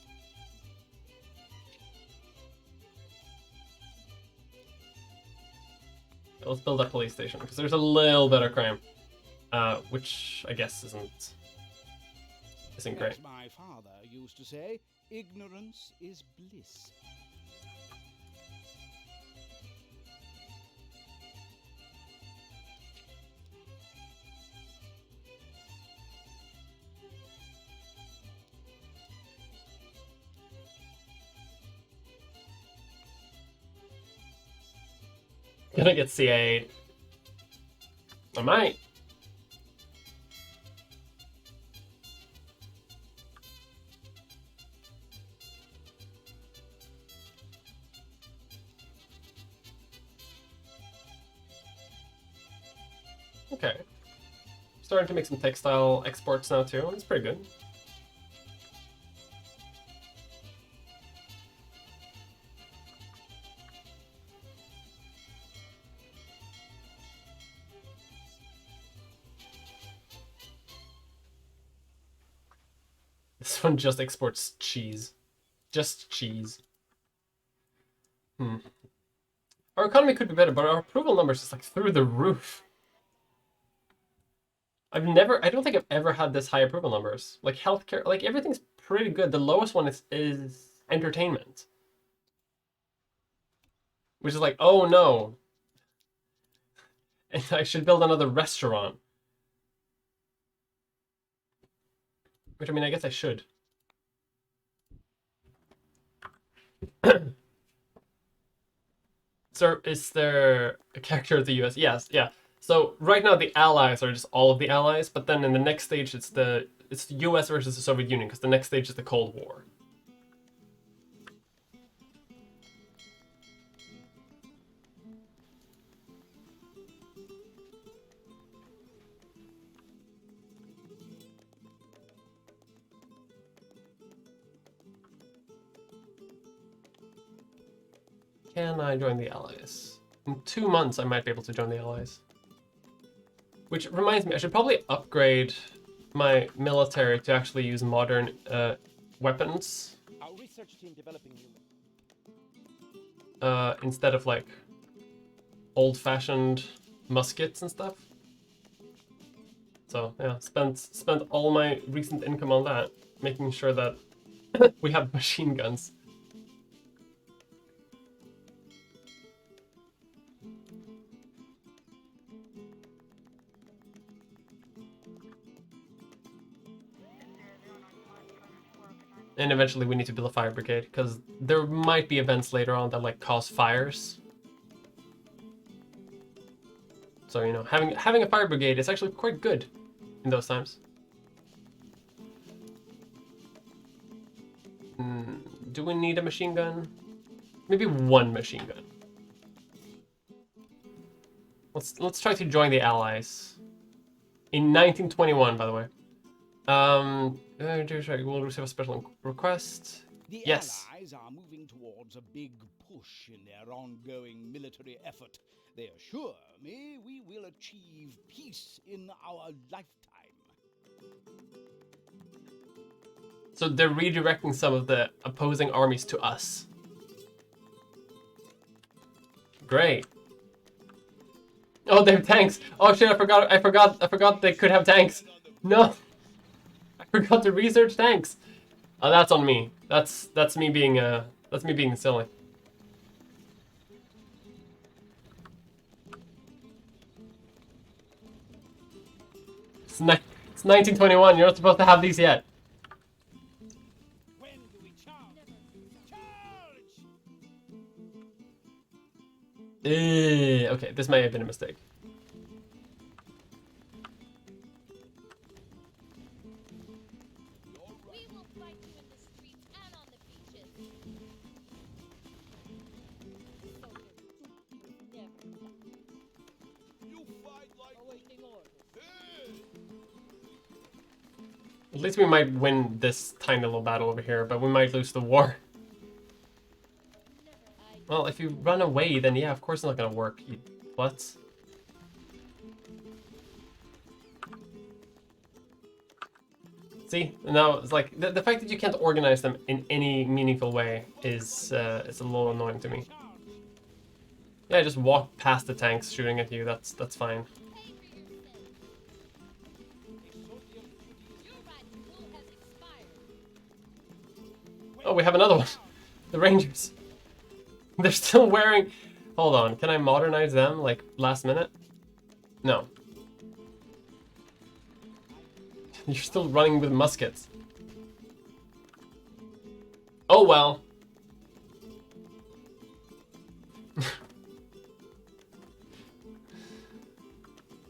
Let's build a police station, because there's a little bit of crime. Which I guess isn't great. As my father used to say, ignorance is bliss. Gonna get CA'd. I might. Okay. Starting to make some textile exports now too. It's pretty good. This one just exports cheese. Just cheese. Our economy could be better, but our approval numbers is like through the roof. I don't think I've ever had this high approval numbers. Like healthcare, like everything's pretty good. The lowest one is entertainment. Which is like, oh no. And I should build another restaurant. Which, I mean, I guess I should. So, is there a character of the US? Yes, yeah. So, right now the allies are just all of the allies, but then in the next stage it's the US versus the Soviet Union, because the next stage is the Cold War. Can I join the Allies? In 2 months, I might be able to join the Allies. Which reminds me, I should probably upgrade my military to actually use modern weapons. Our research team developing new. Instead of like old-fashioned muskets and stuff. So yeah, spent all my recent income on that, making sure that we have machine guns. And eventually we need to build a fire brigade, because there might be events later on that like cause fires. So, you know, having a fire brigade is actually quite good in those times. Do we need a machine gun? Maybe one machine gun. Let's try to join the Allies. In 1921, by the way. We'll receive a special request. The Yes. Allies are moving towards a big push in their ongoing military effort. They assure me we will achieve peace in our lifetime. So they're redirecting some of the opposing armies to us. Great. Oh, they have tanks. Oh shit! I forgot they could have tanks. No, I forgot to research tanks. Oh, that's on me. That's me being silly. It's 1921. You're not supposed to have these yet. When do we charge? Charge! Okay, this may have been a mistake. We will fight you in the streets and on the beaches. You fight like awaiting orders. At least we might win this tiny little battle over here, but we might lose the war. Well, if you run away, then yeah, of course it's not gonna work, you klutz. See, now it's like the fact that you can't organize them in any meaningful way is a little annoying to me. Yeah, just walk past the tanks shooting at you. That's fine. Oh, we have another one. The Rangers. They're still wearing... Hold on, can I modernize them, like, last minute? No. You're still running with muskets. Oh well.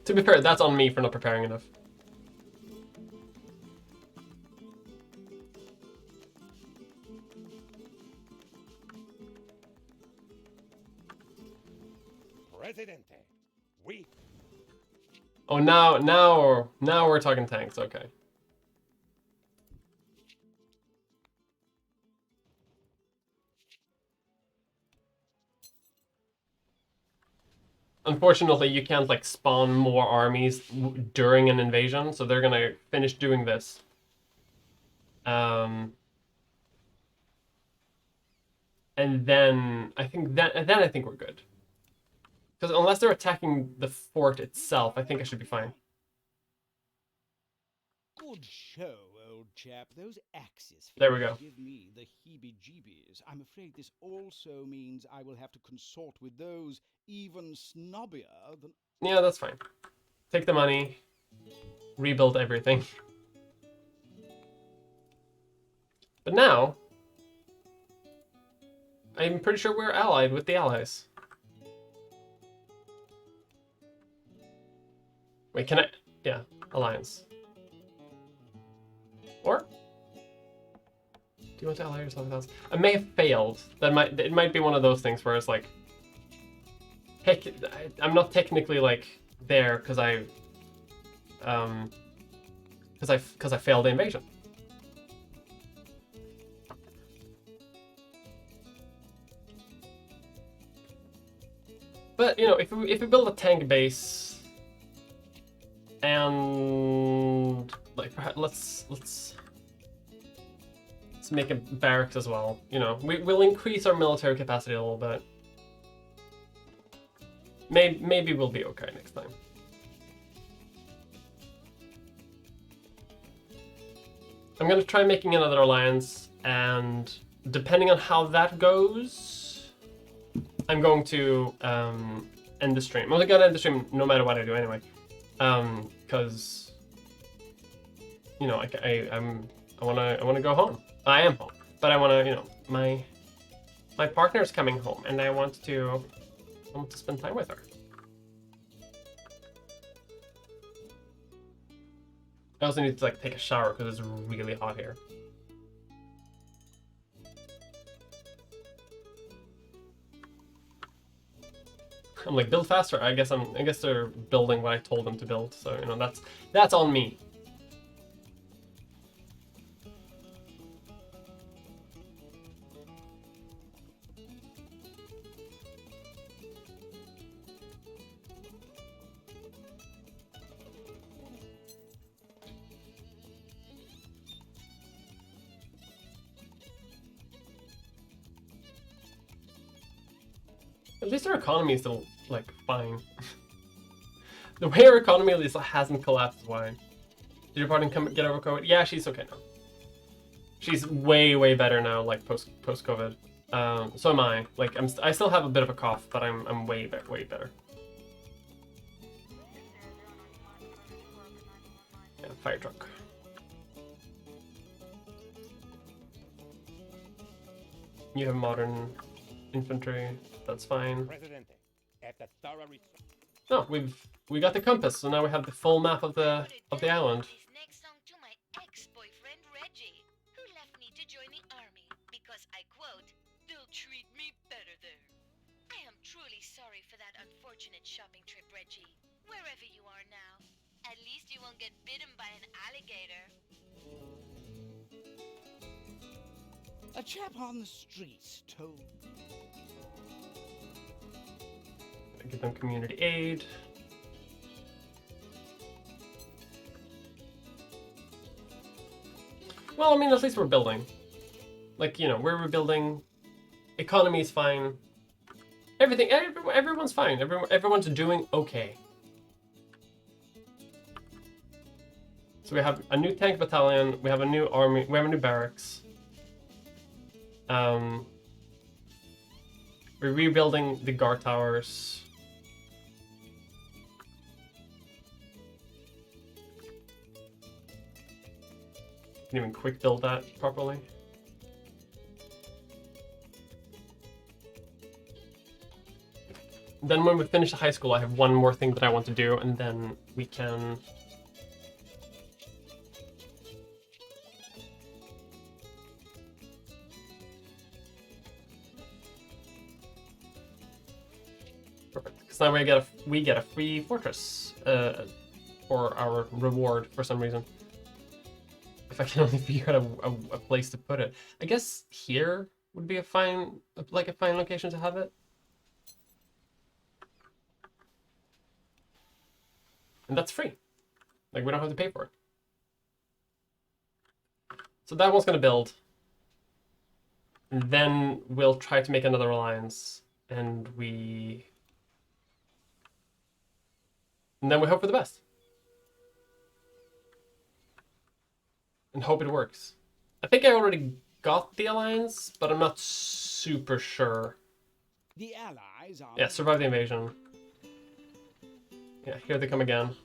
To be fair, that's on me for not preparing enough. Presidente, we... Oh, now we're talking tanks, okay. Unfortunately, you can't, like, spawn more armies during an invasion, so they're gonna finish doing this. And then I think we're good. Because unless they're attacking the fort itself, I think I should be fine. Good show, old chap. Those axes There we go. give me the heebie-jeebies. I'm afraid this also means I will have to consort with those even snobbier than... Yeah, that's fine. Take the money, rebuild everything. But now, I'm pretty sure we're allied with the Allies. Wait, can I? Yeah, alliance. Or? Do you want to ally yourself with us? I may have failed. It might be one of those things where it's like, heck, I'm not technically like there because I failed the invasion. But you know, if we build a tank base. And like perhaps let's make a barracks as well. You know, we'll increase our military capacity a little bit. Maybe we'll be okay next time. I'm gonna try making another alliance, and depending on how that goes, I'm going to end the stream. I'm gonna end the stream no matter what I do anyway. Because you know, I wanna go home. I am home, but I want to, you know, my partner's coming home, and I want to spend time with her. I also need to like take a shower because it's really hot here. I'm like, build faster. I guess they're building what I told them to build. So, you know, that's on me. At least our economy is still like fine. The way our economy at least hasn't collapsed is why. Did your partner come get over COVID? Yeah, she's okay now. She's way better now, like post COVID. So am I. Like I still have a bit of a cough, but I'm way better. Yeah, fire truck. You have modern infantry. That's fine. Presidente, after thorough research. No, we got the compass, so now we have the full map of the island. This next song to my ex-boyfriend Reggie, who left me to join the army because I quote, "They'll treat me better there." I am truly sorry for that unfortunate shopping trip, Reggie. Wherever you are now, at least you won't get bitten by an alligator. A chap on the streets told. Give them community aid. Well, I mean, at least we're building. Like, you know, we're rebuilding. Economy's fine. Everyone's fine. Everyone's doing okay. So we have a new tank battalion. We have a new army. We have a new barracks. We're rebuilding the guard towers. Can even quick build that properly. Then when we finish the high school, I have one more thing that I want to do, and then we can... Perfect. Because now we get a free fortress for our reward for some reason. If I can only figure out a place to put it. I guess here would be a fine location to have it. And that's free. Like, we don't have to pay for it. So that one's gonna build. And then we'll try to make another alliance. And then we hope for the best. And hope it works. I think I already got the alliance, but I'm not super sure. The Allies are. Yeah, survive the invasion. Yeah, here they come again.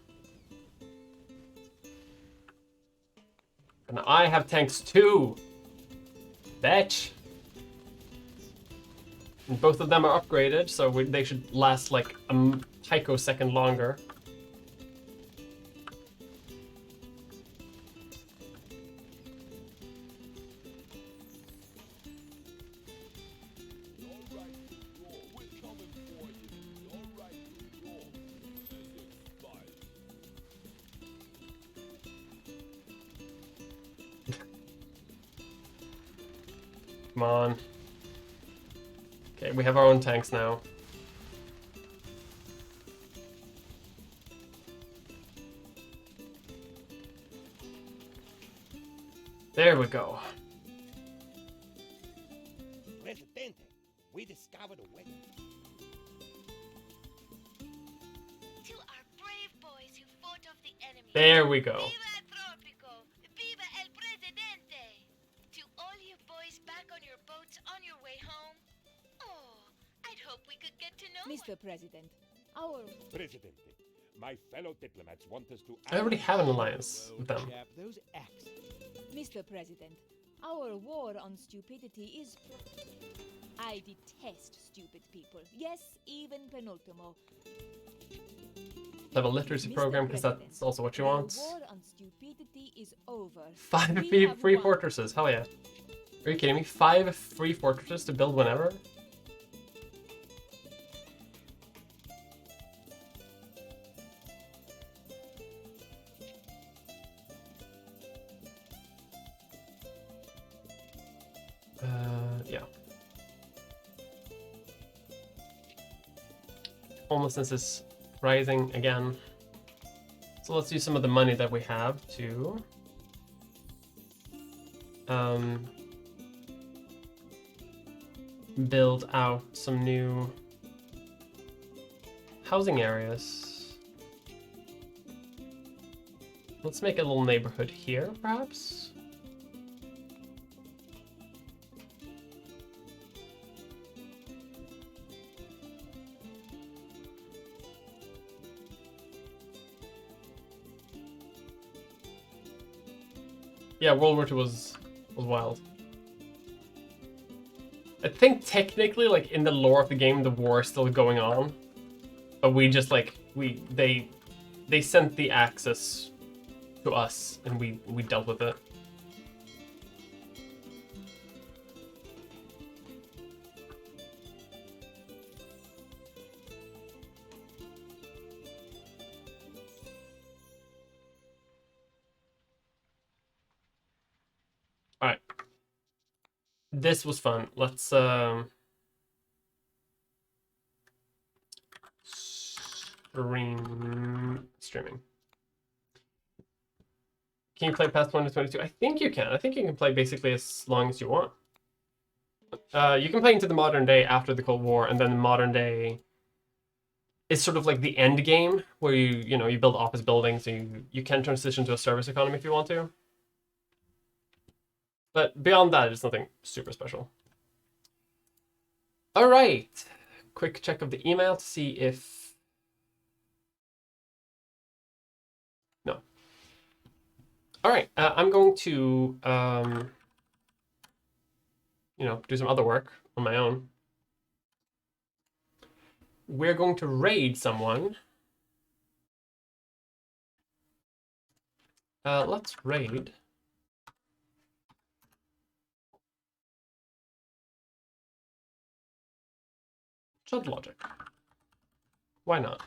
And I have tanks too! Bitch! And both of them are upgraded, so they should last like a picosecond longer. Come on. Okay, we have our own tanks now. There we go. Presidente, we discovered a way. To our brave boys who fought off the enemy. There we go. Viva Tropico! Viva el Presidente! To all you boys back on your boats on your way home. Oh, I'd hope we could get to know Mr. President, our Presidente, my fellow diplomats want us to... I already have an alliance with them. Chap, those axes. Mr. President, Our war on stupidity is... I detest stupid people. Yes, even Penultimo. Have a literacy Mr. program, because President, that's also what you the want. war on stupidity is over. 5 We have free won. fortresses, hell yeah. Are you kidding me? 5 free fortresses to build whenever? Yeah. Homelessness is rising again. So let's use some of the money that we have to build out some new housing areas. Let's make a little neighborhood here, perhaps. Yeah, World War II was wild. I think technically, like in the lore of the game, the war is still going on, but we just like they sent the Axis to us, and we dealt with it. All right, this was fun. Let's streaming. Can you play past 2022? I think you can. I think you can play basically as long as you want. You can play into the modern day after the Cold War, and then the modern day is sort of like the end game where you build office buildings, and you can transition to a service economy if you want to. But beyond that, it's nothing super special. All right, quick check of the email to see if no. All right, I'm going to do some other work on my own. We're going to raid someone. Let's raid. Chud Logic. Why not?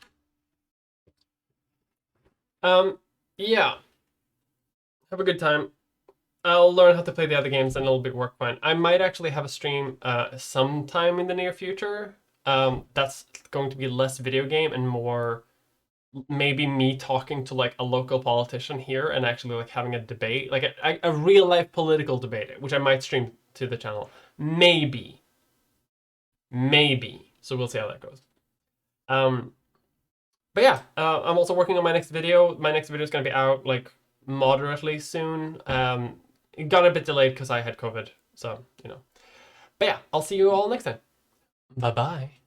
Yeah. Have a good time. I'll learn how to play the other games and it'll work fine. I might actually have a stream sometime in the near future. That's going to be less video game and more maybe me talking to like a local politician here and actually like having a debate, like a real life political debate, which I might stream to the channel. Maybe. So we'll see how that goes. But yeah, I'm also working on my next video. My next video is going to be out like moderately soon. It got a bit delayed because I had COVID, so But yeah, I'll see you all next time. Bye bye.